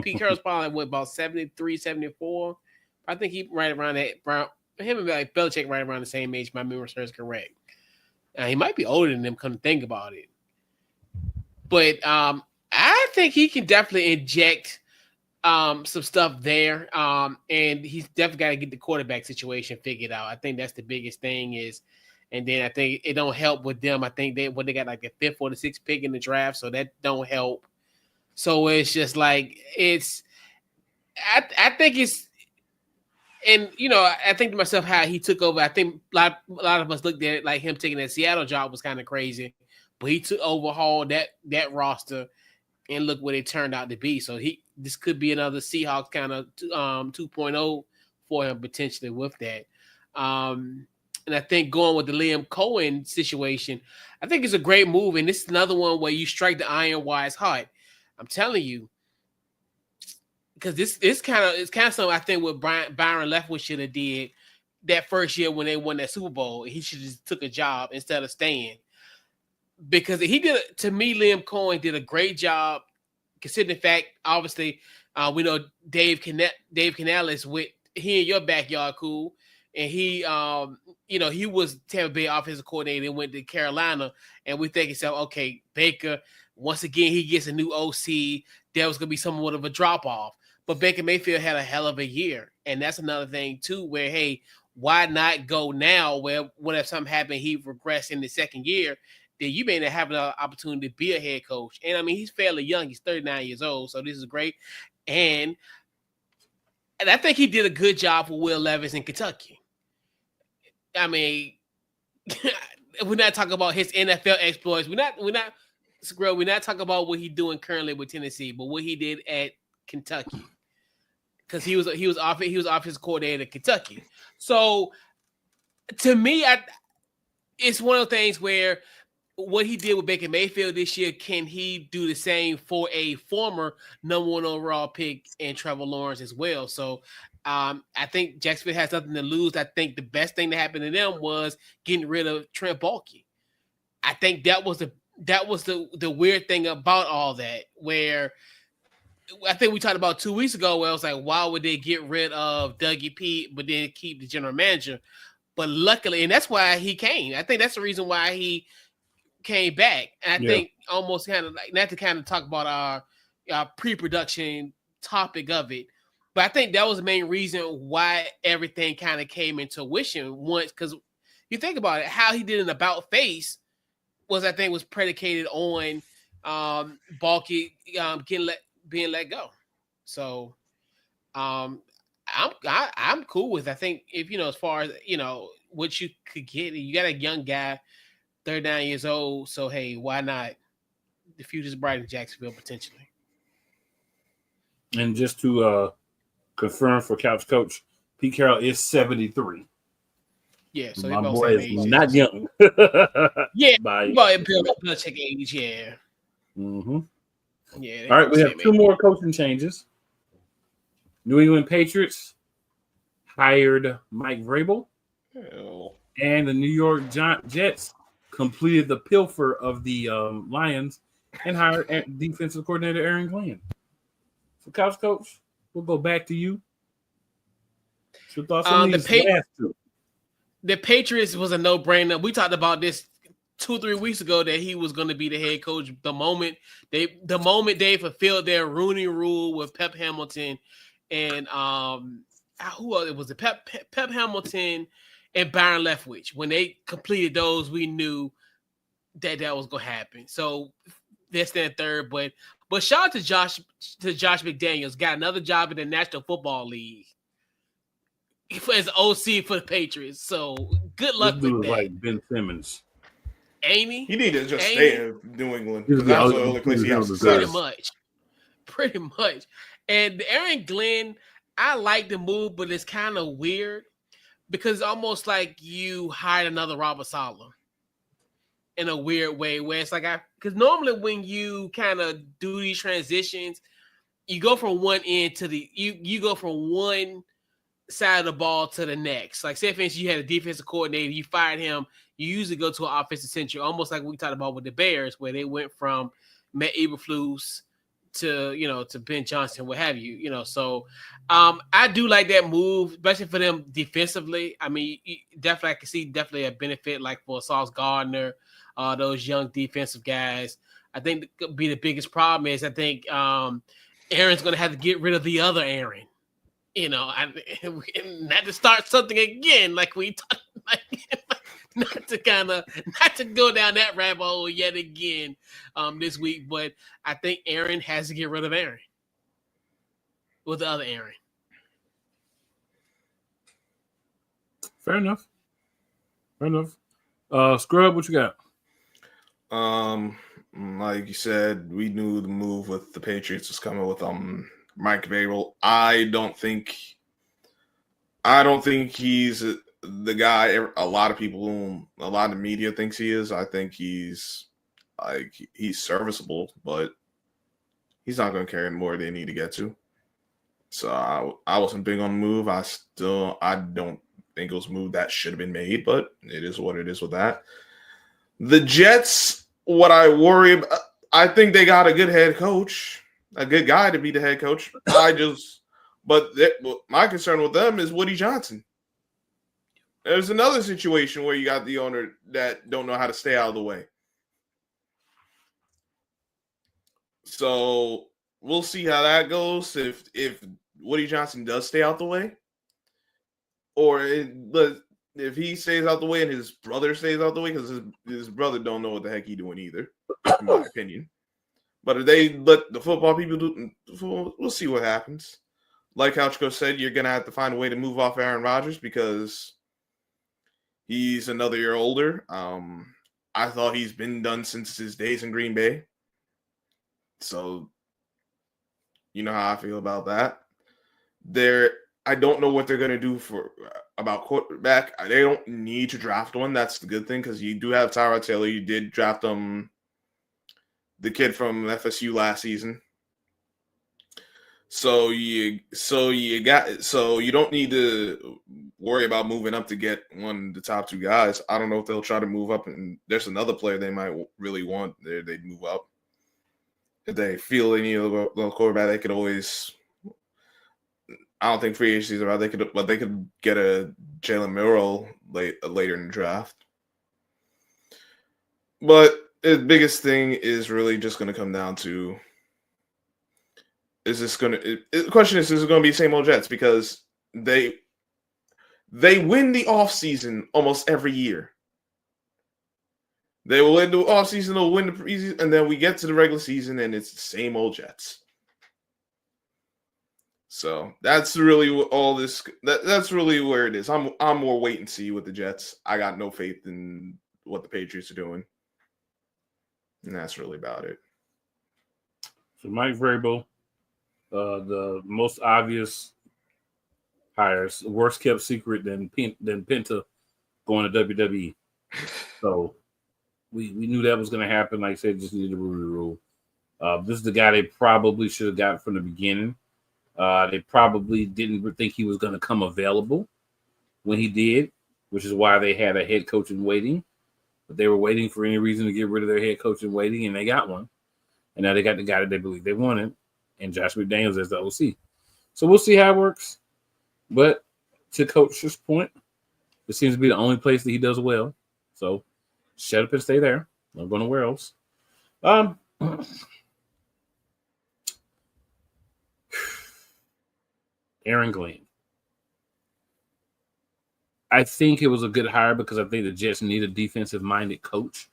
Pete Carroll's probably about 73, 74. I think he right around that. Him and like Belichick right around the same age. My memory serves correct. He might be older than them. Come to think about it, but I think he can definitely inject some stuff there. And he's definitely got to get the quarterback situation figured out. I think that's the biggest thing is. And then I think it don't help with them. I think they got like the 5th or the 6th pick in the draft, so that don't help. So it's just like I think it's, and I think to myself how he took over. I think a lot of us looked at it like him taking that Seattle job was kind of crazy, but he overhauled that roster, and look what it turned out to be. So this could be another Seahawks kind of 2.0 for him potentially with that. And I think going with the Liam Cohen situation, I think it's a great move. And this is another one where you strike the iron while it's hot. I'm telling you, because it's kind of something I think what Byron Leftwich should have did that first year when they won that Super Bowl. He should have just took a job instead of staying. Because to me, Liam Cohen did a great job, considering the fact, obviously, we know Dave Canales with he in your backyard, cool. and he he was Tampa Bay offensive coordinator and went to Carolina, and we think himself, okay, Baker, once again he gets a new OC, there was gonna be somewhat of a drop off. But Baker Mayfield had a hell of a year, and that's another thing too, where hey, why not go now? Where what if something happened, he regressed in the second year, then you may not have an opportunity to be a head coach. And I mean, he's fairly young; he's 39 years old, so this is great. And I think he did a good job for Will Levis in Kentucky. I mean, we're not talking about his NFL exploits. We're not talking about what he's doing currently with Tennessee, but what he did at Kentucky, because he was offensive coordinator at Kentucky. So to me, it's one of the things where what he did with Baker Mayfield this year, can he do the same for a former number 1 overall pick and Trevor Lawrence as well? So I think Jacksonville has nothing to lose. I think the best thing that happened to them was getting rid of Trent Baalke. I think that was the weird thing about all that, where I think we talked about 2 weeks ago, where I was like, why would they get rid of Dougie P but then keep the general manager? But luckily, and that's why he came. I think that's the reason why he came back. And I think almost kind of like, not to kind of talk about our pre-production topic of it, but I think that was the main reason why everything kind of came into fruition once, because you think about it, how he did an about face was, I think, was predicated on Baalke being let go. So I'm cool with, I think, if as far as what you could get, you got a young guy, 39 years old, so hey, why not? The future's bright in Jacksonville potentially. And just to confirm for Couch Coach, Pete Carroll is 73. Yeah, so my boy is not young. Yeah, by Bill Belichick age, yeah. Mm-hmm. Yeah. All right, we have 2 more coaching changes. New England Patriots hired Mike Vrabel, and the New York Jets completed the pilfer of the Lions and hired defensive coordinator Aaron Glenn. So, Couch Coach, we'll go back to you. So, thoughts on these last 2? The Patriots was a no-brainer. We talked about this 2-3 weeks ago that he was going to be the head coach. The moment they fulfilled their Rooney Rule with Pep Hamilton and who else? It was Pep Hamilton and Byron Leftwich. When they completed those, we knew that was going to happen. So they're staying third, but shout out to Josh McDaniels, got another job in the National Football League as OC for the Patriots. So good luck with that. Like Ben Simmons. Ain't he? He need to just stay in New England, because that's the only place he has to Pretty much. And Aaron Glenn, I like the move, but it's kind of weird because it's almost like you hired another Robert Saleh in a weird way, where it's like, because normally when you kind of do these transitions, you go from one end to you go from one side of the ball to the next. Like, say for instance, you had a defensive coordinator, you fired him, you usually go to an offensive center, almost like we talked about with the Bears, where they went from Matt Eberflus to Ben Johnson, what have you. So I do like that move, especially for them defensively. I mean, definitely I can see definitely a benefit, like for Sauce Gardner, those young defensive guys. I think could be the biggest problem is I think Aaron's going to have to get rid of the other Aaron. Not to start something again, like we talked, not to go down that rabbit hole yet again this week. But I think Aaron has to get rid of Aaron with the other Aaron. Fair enough. Scrub, what you got? Like you said, we knew the move with the Patriots was coming with Mike Vrabel. I don't think he's the guy a lot of the media thinks he is. I think he's serviceable, but he's not going to carry more than they need to get to. So I wasn't big on the move. I don't think it was a move that should have been made, but it is what it is with that. The Jets, what I worry about, I think they got a good head coach. A good guy to be the head coach. But my concern with them is Woody Johnson. There's another situation where you got the owner that don't know how to stay out of the way. So we'll see how that goes. If Woody Johnson does stay out the way, but if he stays out the way and his brother stays out the way, because his brother don't know what the heck he doing either, in my opinion. But if they let the football people do, we'll see what happens. Like Couchko said, you're gonna have to find a way to move off Aaron Rodgers because he's another year older. I thought he's been done since his days in Green Bay. So, you know how I feel about that. I don't know what they're going to do about quarterback. They don't need to draft one. That's the good thing because you do have Tyrod Taylor. You did draft the kid from FSU last season. So you don't need to worry about moving up to get one of the top two guys. I don't know if they'll try to move up, and there's another player they might really want. They'd move up if they feel they need a little quarterback. They could always. I don't think free agencies are about. They could get a Jalen Milroe later in the draft. But the biggest thing is really just going to come down to: the question is it going to be the same old Jets? Because they win the offseason almost every year. They will win the offseason, they'll win the preseason, and then we get to the regular season, and it's the same old Jets. So that's really all this. That's really where it is. I'm more wait and see with the Jets. I got no faith in what the Patriots are doing, and that's really about it. So Mike Vrabel, the most obvious hires, worst kept secret than Penta going to WWE. So we knew that was going to happen. Like I said, just needed to rule. This is the guy they probably should have gotten from the beginning. They probably didn't think he was going to come available when he did, which is why they had a head coach in waiting. But they were waiting for any reason to get rid of their head coach in waiting, and they got one. And now they got the guy that they believe they wanted, and Josh McDaniels as the OC. So we'll see how it works. But to Coach's point, it seems to be the only place that he does well. So shut up and stay there. Not going nowhere else. Aaron Glenn. I think it was a good hire because I think the Jets need a defensive-minded coach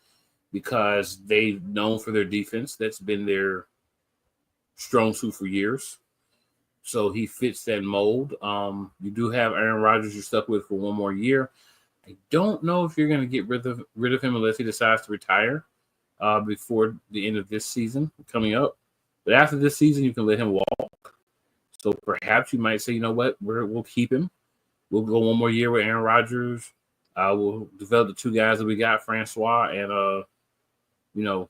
because they've known for their defense. That's been their strong suit for years. So he fits that mold. You do have Aaron Rodgers you're stuck with for one more year. I don't know if you're going to get rid of him unless he decides to retire before the end of this season coming up. But after this season, you can let him walk. So perhaps you might say, you know what, we'll keep him. We'll go one more year with Aaron Rodgers. We'll develop the two guys that we got, Francois, and we'll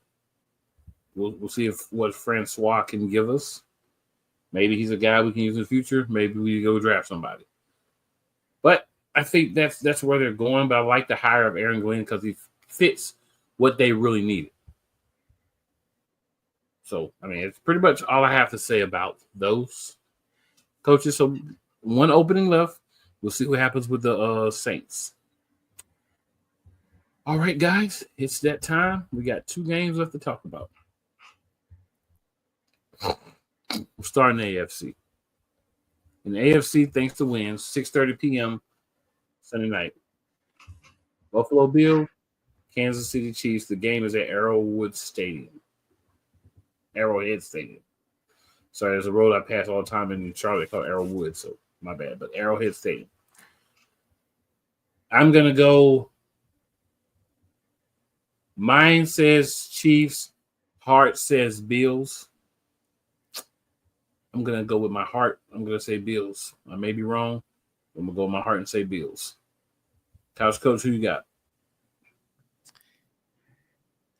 see what Francois can give us. Maybe he's a guy we can use in the future. Maybe we go draft somebody. But I think that's where they're going. But I like the hire of Aaron Glenn because he fits what they really needed. So, I mean, it's pretty much all I have to say about those coaches. So, one opening left. We'll see what happens with the Saints. All right, guys, it's that time. We got 2 games left to talk about. We're starting the AFC. In the AFC, thanks to wins, 6:30 p.m. Sunday night. Buffalo Bills, Kansas City Chiefs. The game is at Arrowhead Stadium. Sorry, there's a road I pass all the time in Charlotte called Arrowwood, so my bad. But Arrowhead Stadium. I'm going to go. Mind says Chiefs. Heart says Bills. I'm going to go with my heart. I'm going to say Bills. I may be wrong. I'm going to go with my heart and say Bills. Couch Coach, who you got?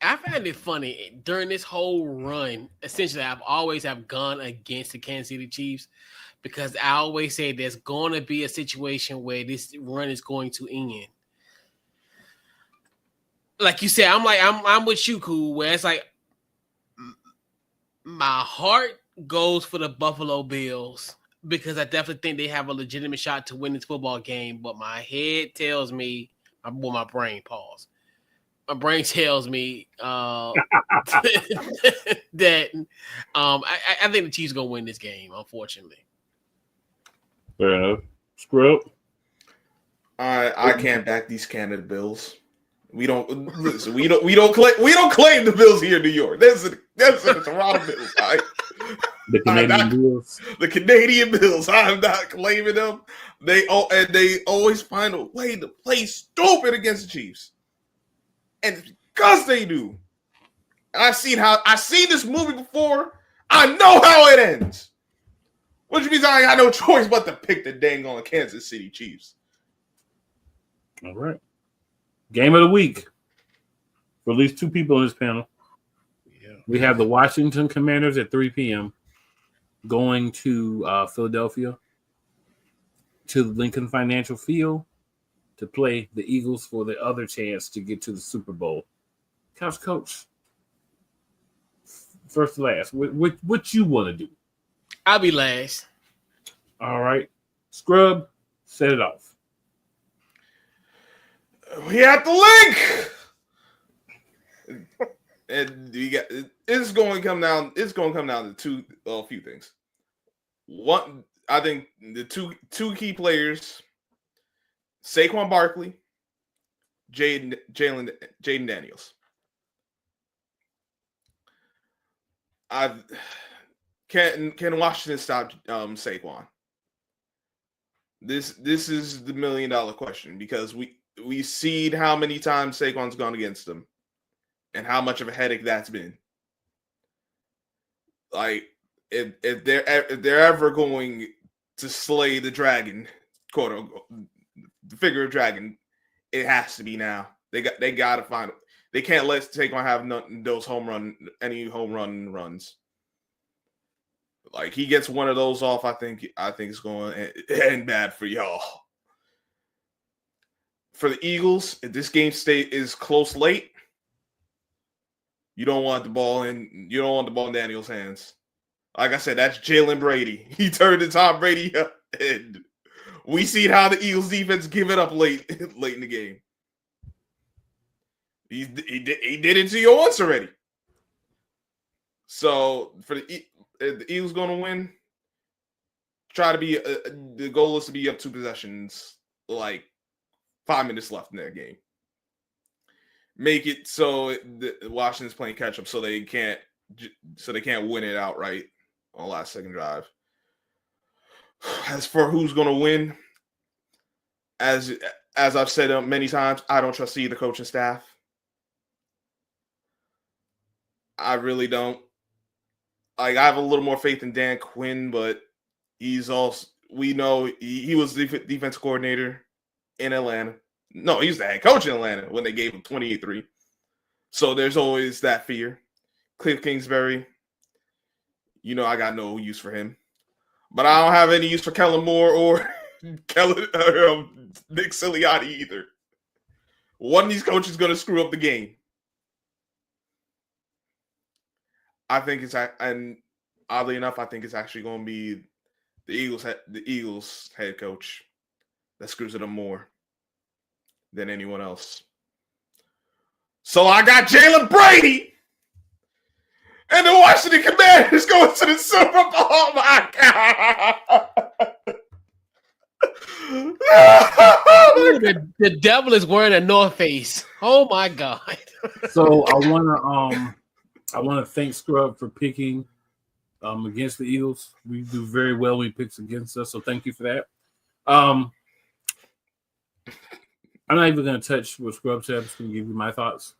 I find it funny during this whole run. Essentially, I've always gone against the Kansas City Chiefs because I always say there's going to be a situation where this run is going to end. Like you said, I'm with you, cool. Where it's like my heart goes for the Buffalo Bills. because I definitely think they have a legitimate shot to win this football game. But my head tells me, my brain pause. My brain tells me that I think the Chiefs are gonna win this game. Unfortunately, fair enough. Scrub. I can't back these Canada Bills. We don't claim the Bills here in New York. That's the Toronto Bills. The Canadian Bills. The Canadian Bills. I'm not claiming them. They always find a way to play stupid against the Chiefs. And because they do. I've seen this movie before. I know how it ends. Which means I got no choice but to pick the dang on Kansas City Chiefs. All right. Game of the week for at least two people on this panel. Yeah. We have the Washington Commanders at 3 p.m. going to Philadelphia to the Lincoln Financial Field to play the Eagles for the other chance to get to the Super Bowl. Coach, first to last, what you want to do? I'll be last. All right. Scrub, set it off. We have the link, and it's going to come down. It's going to come down to a few things. One, I think the two key players, Saquon Barkley, Jaden Daniels. Can Washington stop Saquon? This is the $1 million question, because we see how many times Saquon's gone against them and how much of a headache that's been. Like, if they're ever going to slay the dragon, quote unquote, the figure of dragon, it has to be now. They got to find it. They can't let Saquon have any home run runs. Like, he gets one of those off, I think it's going to end bad for y'all. For the Eagles, if this game is close late, you don't want the ball in Daniel's hands. Like I said, that's Jalen Brady. He turned to Tom Brady up, and we see how the Eagles defense give it up late in the game. He did it to you once already. So for the Eagles going to win, try to be the goal is to be up 2 possessions, like 5 minutes left in that game. Make it so Washington's playing catch up, so they can't win it outright on the last second drive. As for who's going to win, as I've said many times, I don't trust either coaching staff. I really don't. Like, I have a little more faith in Dan Quinn, but he's also, we know he was the defense coordinator in Atlanta. No, he was the head coach in Atlanta when they gave him 28-3. So there's always that fear. Cliff Kingsbury, I got no use for him. But I don't have any use for Kellen Moore or Nick Sirianni either. One of these coaches is going to screw up the game. I think and oddly enough, I think it's actually going to be the Eagles head coach that screws it up more than anyone else. So I got Jalen Brady and the Washington Commanders going to the Super Bowl. Oh my God. The devil is wearing a North Face. Oh my God. So I want to thank Scrub for picking against the Eagles. We do very well when he picks against us, so thank you for that. I'm not even going to touch what Scrub said. I'm just going to give you my thoughts.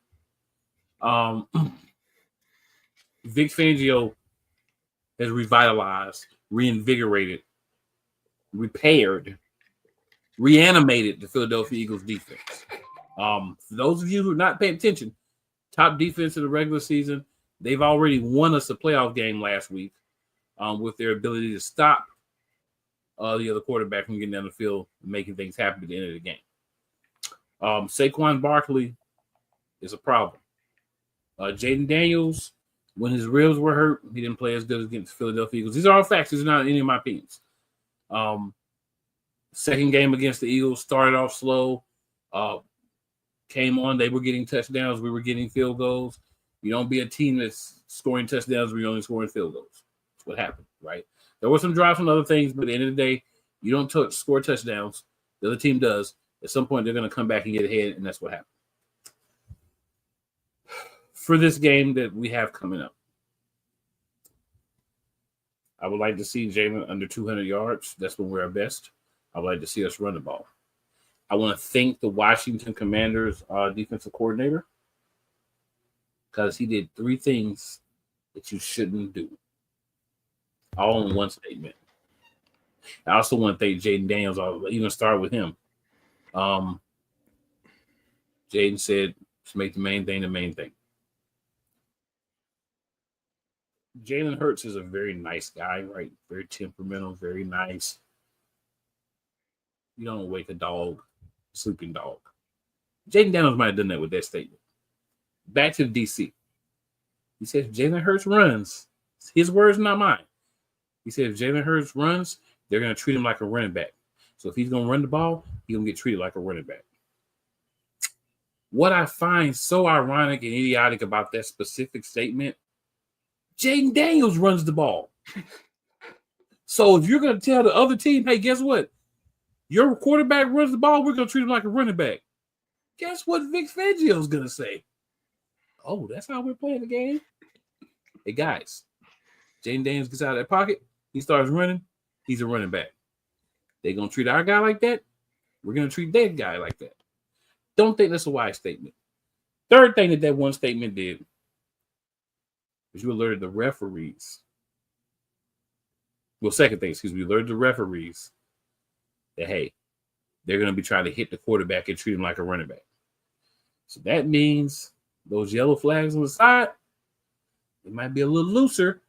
Vic Fangio has revitalized, reinvigorated, repaired, reanimated the Philadelphia Eagles defense. For those of you who are not paying attention, top defense in the regular season, they've already won us a playoff game last week with their ability to stop the other quarterback from getting down the field and making things happen at the end of the game. Saquon Barkley is a problem. Jaden Daniels, when his ribs were hurt, he didn't play as good against the Philadelphia Eagles. These are all facts. These are not any of my opinions. Second game against the Eagles started off slow. Came on, they were getting touchdowns, we were getting field goals. You don't be a team that's scoring touchdowns when you're only scoring field goals. That's what happened, right? There were some drives and other things, but at the end of the day, you don't score touchdowns. The other team does. At some point, they're going to come back and get ahead, and that's what happened. For this game that we have coming up, I would like to see Jalen under 200 yards. That's when we're our best. I would like to see us run the ball. I want to thank the Washington Commanders defensive coordinator because he did 3 things that you shouldn't do, all in one statement. I also want to thank Jaden Daniels. I'll even start with him. Jaden said, "Just make the main thing the main thing." Jalen Hurts is a very nice guy, right? Very temperamental, very nice. You don't wake a dog, sleeping dog. Jaden Daniels might have done that with that statement. Back to the DC. He said, if Jalen Hurts runs, his words, not mine. He said, if Jalen Hurts runs, they're going to treat him like a running back. So if he's going to run the ball, he's going to get treated like a running back. What I find so ironic and idiotic about that specific statement, Jaden Daniels runs the ball. So if you're going to tell the other team, hey, guess what? Your quarterback runs the ball, we're going to treat him like a running back. Guess what Vic Fangio's going to say? Oh, that's how we're playing the game? Hey, guys, Jaden Daniels gets out of that pocket. He starts running. He's a running back. They're going to treat our guy like that. We're going to treat that guy like that. Don't think that's a wise statement. Third thing that one statement did was you alerted the referees. Well, second thing, you alerted the referees that, hey, they're going to be trying to hit the quarterback and treat him like a running back. So that means those yellow flags on the side, it might be a little looser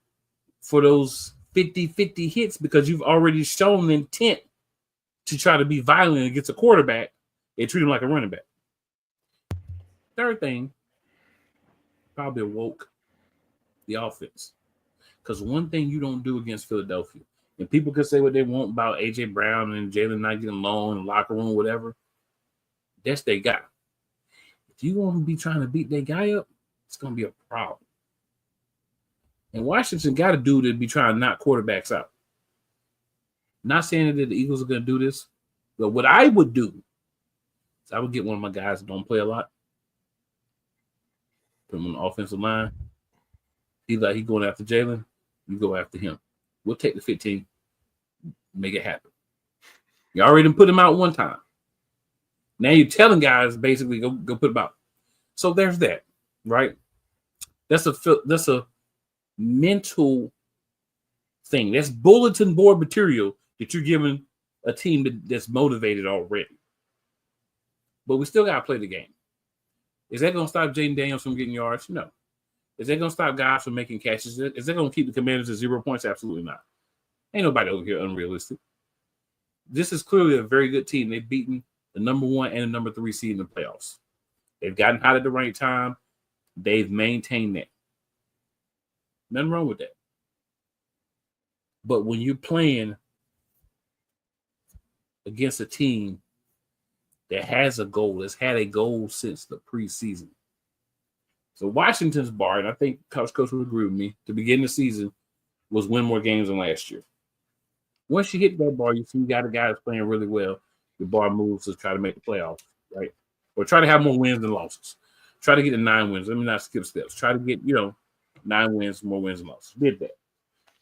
for those 50-50 hits because you've already shown intent to try to be violent against a quarterback and treat him like a running back. Third thing, probably awoke the offense. Because one thing you don't do against Philadelphia, and people can say what they want about A.J. Brown and Jalen not getting along in the locker room, whatever, that's their guy. If you want to be trying to beat that guy up, it's going to be a problem. And Washington got a dude that be trying to knock quarterbacks out. Not saying that the Eagles are going to do this, but what I would do is I would get one of my guys that don't play a lot, put him on the offensive line. He's going after Jalen, you go after him. We'll take the 15, make it happen. You already put him out one time. Now you're telling guys basically go put him out. So there's that, right? That's a mental thing. That's bulletin board material that you're giving a team that's motivated already. But we still got to play the game. Is that going to stop Jaden Daniels from getting yards? No. Is that going to stop guys from making catches? Is that going to keep the Commanders at 0 points? Absolutely not. Ain't nobody over here unrealistic. This is clearly a very good team. They've beaten the number 1 and the number 3 seed in the playoffs. They've gotten hot at the right time. They've maintained that. Nothing wrong with that. But when you're playing against a team that has a goal, has had a goal since the preseason. So Washington's bar, and I think Coach would agree with me, to begin the season was win more games than last year. Once you hit that bar, you see you got a guy that's playing really well. The bar moves to try to make the playoffs, right? Or try to have more wins than losses. Try to get to 9 wins. Let me not skip steps. Try to get, 9 wins, more wins than losses. You did that.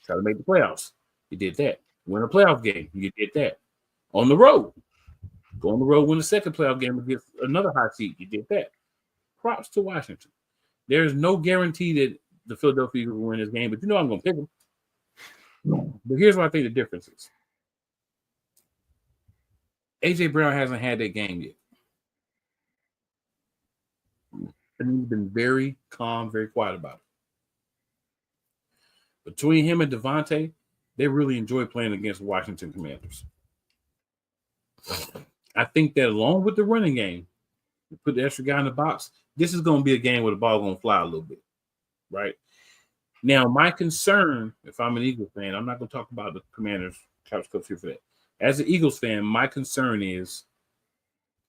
Try to make the playoffs. You did that. Win a playoff game. You did that. On the road. Go on the road, win the second playoff game against another high seed. You did that. Props to Washington. There's no guarantee that the Philadelphia Eagles will win this game, but I'm going to pick them. But here's what I think the difference is. A.J. Brown hasn't had that game yet. And he's been very calm, very quiet about it. Between him and Devontae, they really enjoy playing against Washington Commanders. I think that along with the running game, you put the extra guy in the box, this is going to be a game where the ball going to fly a little bit, right? Now, my concern, if I'm an Eagle fan, I'm not going to talk about the Commanders couch coach here for that. As an Eagles fan, my concern is,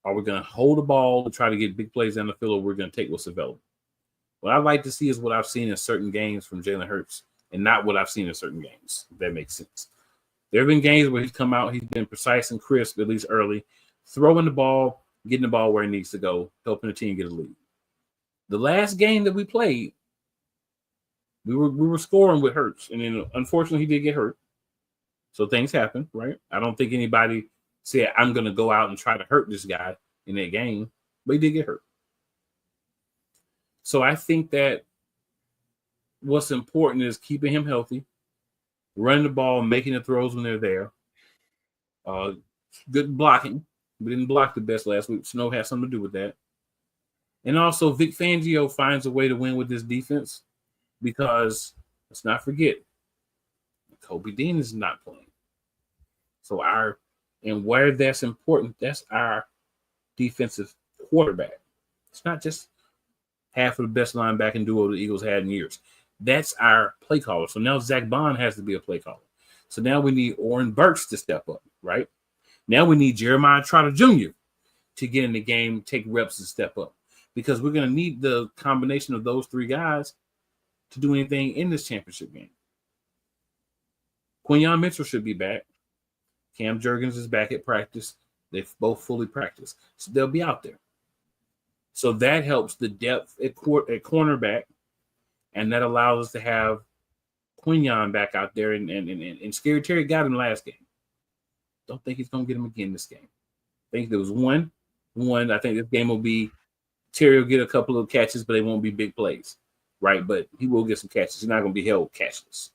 are we going to hold the ball to try to get big plays down the field, or we're going to take what's available? What I'd like to see is what I've seen in certain games from Jalen Hurts and not what I've seen in certain games, if that makes sense. There have been games where he's come out, he's been precise and crisp, at least early, throwing the ball, getting the ball where it needs to go, helping the team get a lead. The last game that we played, we were scoring with Hurts, and then unfortunately he did get hurt. So things happen, right? I don't think anybody said, I'm going to go out and try to hurt this guy in that game, but he did get hurt. So I think that what's important is keeping him healthy, running the ball, making the throws when they're there. Good blocking. We didn't block the best last week. Snow has something to do with that. And also, Vic Fangio finds a way to win with this defense because, let's not forget, Kobe Dean is not playing. So and where that's important, that's our defensive quarterback. It's not just half of the best linebacking duo the Eagles had in years. That's our play caller. So now Zach Bond has to be a play caller. So now we need Oren Burks to step up, right? Now we need Jeremiah Trotter Jr. to get in the game, take reps and step up. Because we're going to need the combination of those three guys to do anything in this championship game. Quinyon Mitchell should be back. Cam Jurgens is back at practice. They've both fully practiced. So they'll be out there. So that helps the depth at cornerback, and that allows us to have Quinyon back out there. And Scary Terry got him last game. Don't think he's going to get him again this game. I think there was one. I think this game will be Terry will get a couple of catches, but they won't be big plays, right? But he will get some catches. He's not going to be held catchless.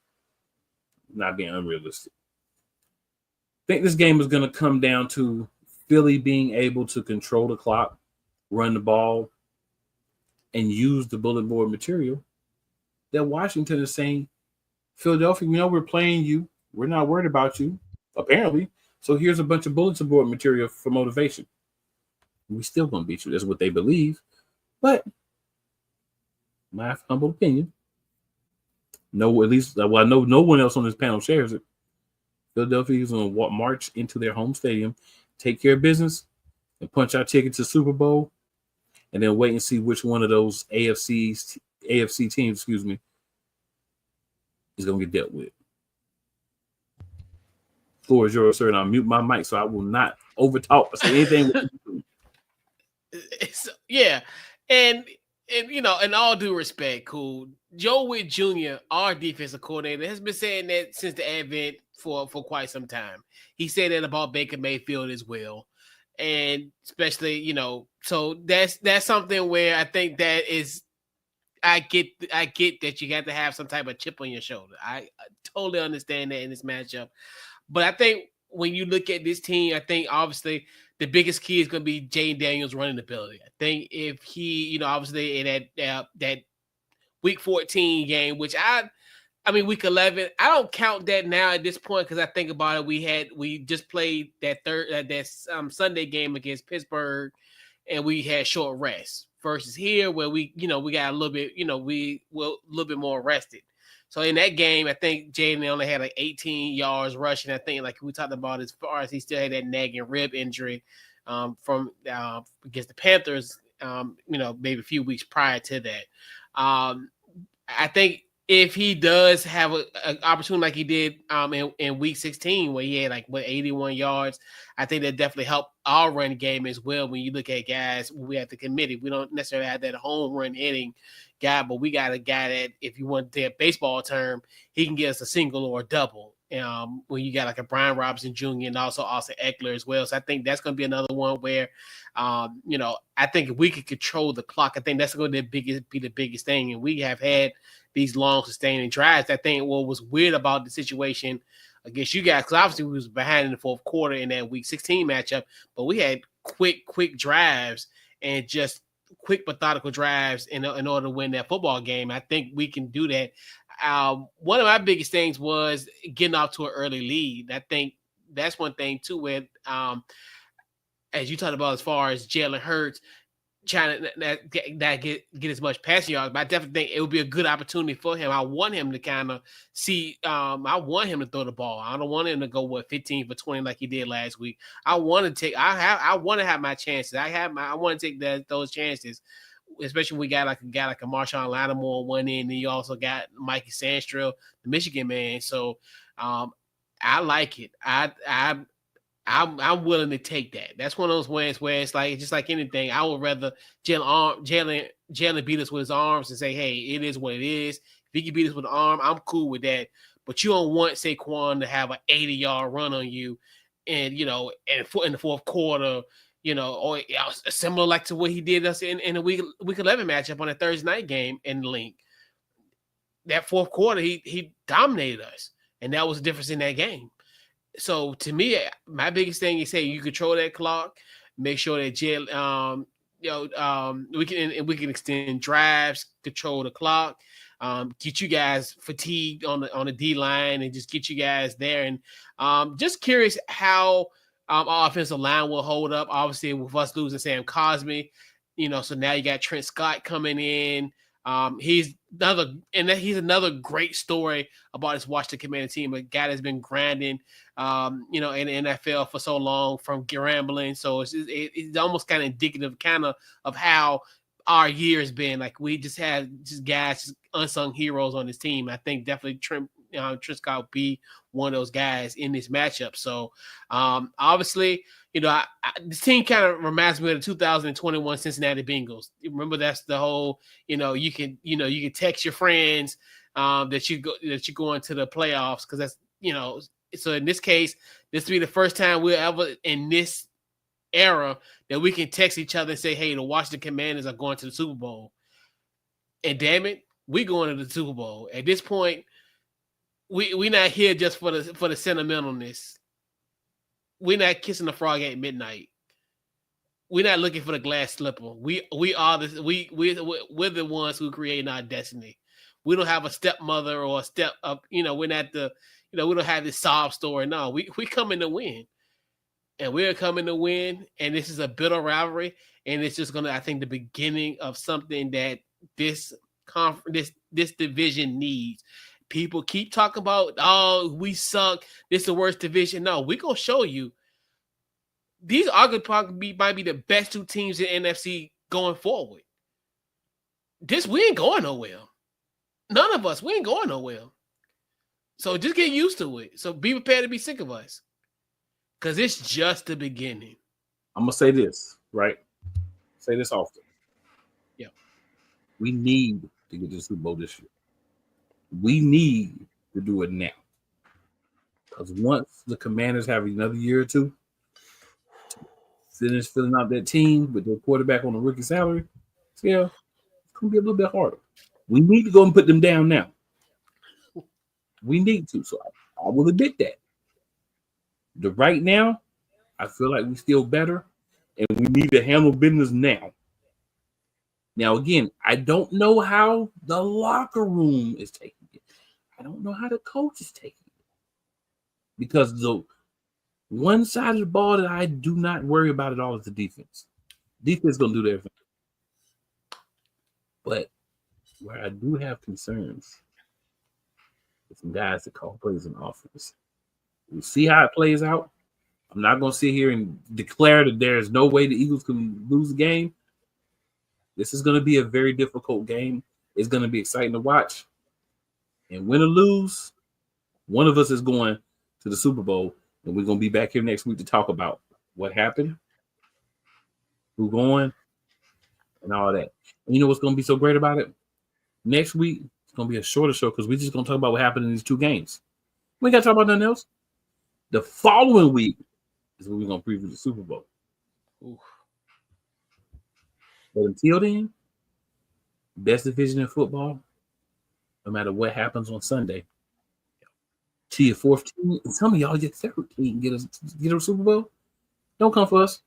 Not being unrealistic. I think this game is going to come down to Philly being able to control the clock, run the ball, and use the bullet board material that Washington is saying, Philadelphia, we know we're playing you. We're not worried about you, apparently. So here's a bunch of bulletin board material for motivation. We still going to beat you. That's what they believe. But my humble opinion, no, at least, well, I know no one else on this panel shares it. Philadelphia is going to march into their home stadium, take care of business, and punch our ticket to Super Bowl, and then wait and see which one of those AFC teams, is going to get dealt with. Floor is yours, sir, and I'll mute my mic so I will not overtalk or say anything. Yeah, and you know, in all due respect, cool. Joe Witt Jr., our defensive coordinator, has been saying that since the advent for quite some time. He said that about Baker Mayfield as well, and especially, you know, so that's something where I think that is. I get that you got to have some type of chip on your shoulder. I totally understand that in this matchup. But I think when you look at this team, I think obviously the biggest key is going to be Jane Daniels' running ability. I think if he, you know, obviously in that Week 14 game, which I mean Week 11, I don't count that now at this point because I think about it. We just played that Sunday game against Pittsburgh, and we had short rest. Versus here where we got a little bit, we were a little bit more rested. So in that game, I think Jaden only had like 18 yards rushing. I think like we talked about as far as he still had that nagging rib injury from against the Panthers, maybe a few weeks prior to that. I think if he does have an opportunity like he did in Week 16 where he had 81 yards, I think that definitely helped our run game as well. When you look at guys, we have the committee. We don't necessarily have that home run hitting guy, but we got a guy that, if you want to take a baseball term, he can get us a single or a double. When you got like a Brian Robinson Jr. and also Austin Eckler as well. So I think that's going to be another one where, I think if we could control the clock, I think that's going to be the biggest thing. And we have had these long sustaining drives. I think what was weird about the situation against you guys, because obviously we was behind in the fourth quarter in that Week 16 matchup, but we had quick drives and just quick methodical drives in order to win that football game. I think we can do that. One of my biggest things was getting off to an early lead. I think that's one thing too, where as you talked about as far as Jalen Hurts, trying to get as much passing yards, but I definitely think it would be a good opportunity for him. I want him to kind of see. I want him to throw the ball. I don't want him to go 15 for 20 like he did last week. I want to take. I want to have my chances. I want to take those chances, especially when we got like a guy like a Marshawn Lattimore on one end, and you also got Mikey Sandstrell, the Michigan man. So I like it. I'm willing to take that. That's one of those ways where it's like just like anything. I would rather Jalen beat us with his arms and say, "Hey, it is what it is." If he can beat us with the arm, I'm cool with that. But you don't want Saquon to have an 80-yard run on you, and in the fourth quarter, or similar like to what he did us in the week 11 matchup on a Thursday night game in the Link. That fourth quarter, he dominated us, and that was the difference in that game. So to me, my biggest thing is you control that clock, make sure that we can extend drives, control the clock, get you guys fatigued on the D line, and just get you guys there. And just curious how our offensive line will hold up. Obviously, with us losing Sam Cosmi, so now you got Trent Scott coming in. He's another great story about this Washington Commander team. A guy that's been grinding, in the NFL for so long from gambling. So it's almost kind of indicative, of how our year has been. Like we just had guys, unsung heroes on this team. I think definitely Trent Scott will be one of those guys in this matchup. So obviously, this team kind of reminds me of the 2021 Cincinnati Bengals. Remember, that's the whole, you can text your friends that you go into the playoffs, because that's, so in this case, this will be the first time we'll ever in this era that we can text each other and say, hey, the Washington Commanders are going to the Super Bowl. And damn it, we're going to the Super Bowl. At this point, we're not here just for the sentimentalness. We're not kissing the frog at midnight. We're not looking for the glass slipper. We're the ones who create our destiny. We don't have a stepmother or a step up. We're not we don't have this sob story. No, we coming to win, and we're coming to win. And this is a bitter rivalry, and it's just gonna, I think, the beginning of something that this division needs. People keep talking about, oh, we suck. This is the worst division. No, we're going to show you. These arguably might be the best two teams in NFC going forward. We ain't going nowhere. None of us. We ain't going nowhere. So just get used to it. So be prepared to be sick of us. Because it's just the beginning. I'm going to say this, right? Say this often. Yeah. We need to get to the Super Bowl this year. We need to do it now. Because once the Commanders have another year or two to finish filling out that team with their quarterback on the rookie salary, it's going to be a little bit harder. We need to go and put them down now. We need to. So I will admit that. Right now, I feel like we're still better, and we need to handle business now. Now, again, I don't know how the locker room is taking it. I don't know how the coach is taking it. Because the one side of the ball that I do not worry about at all is the defense. Defense is going to do their thing. But where I do have concerns is some guys that call plays in offense. We'll see how it plays out. I'm not going to sit here and declare that there's no way the Eagles can lose the game. This is going to be a very difficult game. It's going to be exciting to watch. And win or lose, one of us is going to the Super Bowl, and we're going to be back here next week to talk about what happened, who's going, and all that. And you know what's going to be so great about it? Next week, it's going to be a shorter show because we're just going to talk about what happened in these two games. We ain't got to talk about nothing else. The following week is when we're going to preview the Super Bowl. Ooh. But until then, best division in football, no matter what happens on Sunday, to your fourth team, and some of y'all get third team, get a Super Bowl. Don't come for us.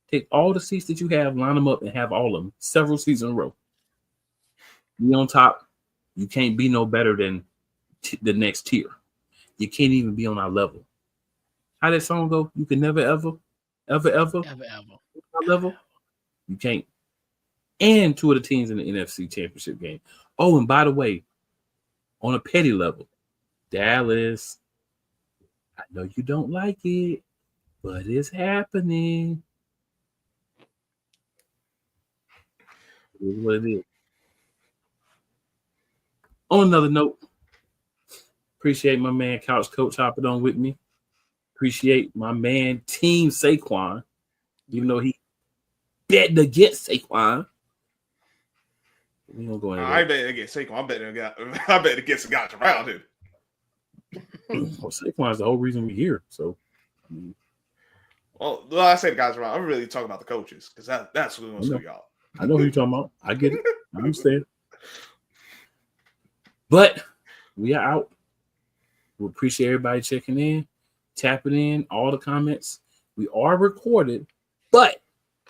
Take all the seats that you have, line them up, and have all of them several seasons in a row. Be on top. You can't be no better than the next tier. You can't even be on our level. How that song go? You can never, ever, ever, ever, ever, our level. You can't. And two of the teams in the NFC Championship game. Oh, and by the way, on a petty level, Dallas, I know you don't like it, but it's happening. It is what it is. On another note, appreciate my man Couch Coach hopping on with me. Appreciate my man Team Saquon, even though he bet against Saquon. We don't go into I bet against Saquon. I bet against the guys around him. Well, Saquon is the whole reason we're here. So, I mean, well, I say the guys around. I'm really talking about the coaches because that's who wants to y'all. I know who you're talking about. I get it. I understand. But we are out. We appreciate everybody checking in, tapping in, all the comments. We are recorded, but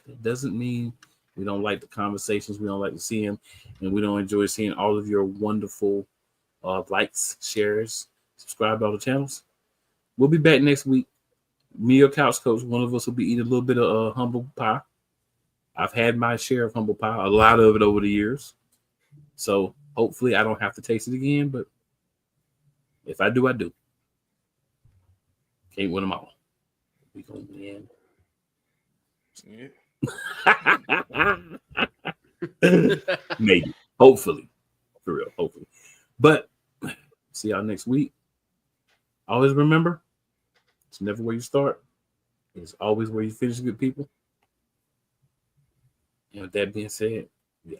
it doesn't mean we don't like the conversations. We don't like to see them, and we don't enjoy seeing all of your wonderful likes, shares, subscribe to all the channels. We'll be back next week. Me or Couch Coach, one of us will be eating a little bit of humble pie. I've had my share of humble pie, a lot of it over the years. So hopefully I don't have to taste it again, but if I do, I do. Can't win them all. We gonna win. Yeah. Maybe. Hopefully. For real. Hopefully. But see y'all next week. Always remember, it's never where you start. It's always where you finish, good people. And with that being said, yeah.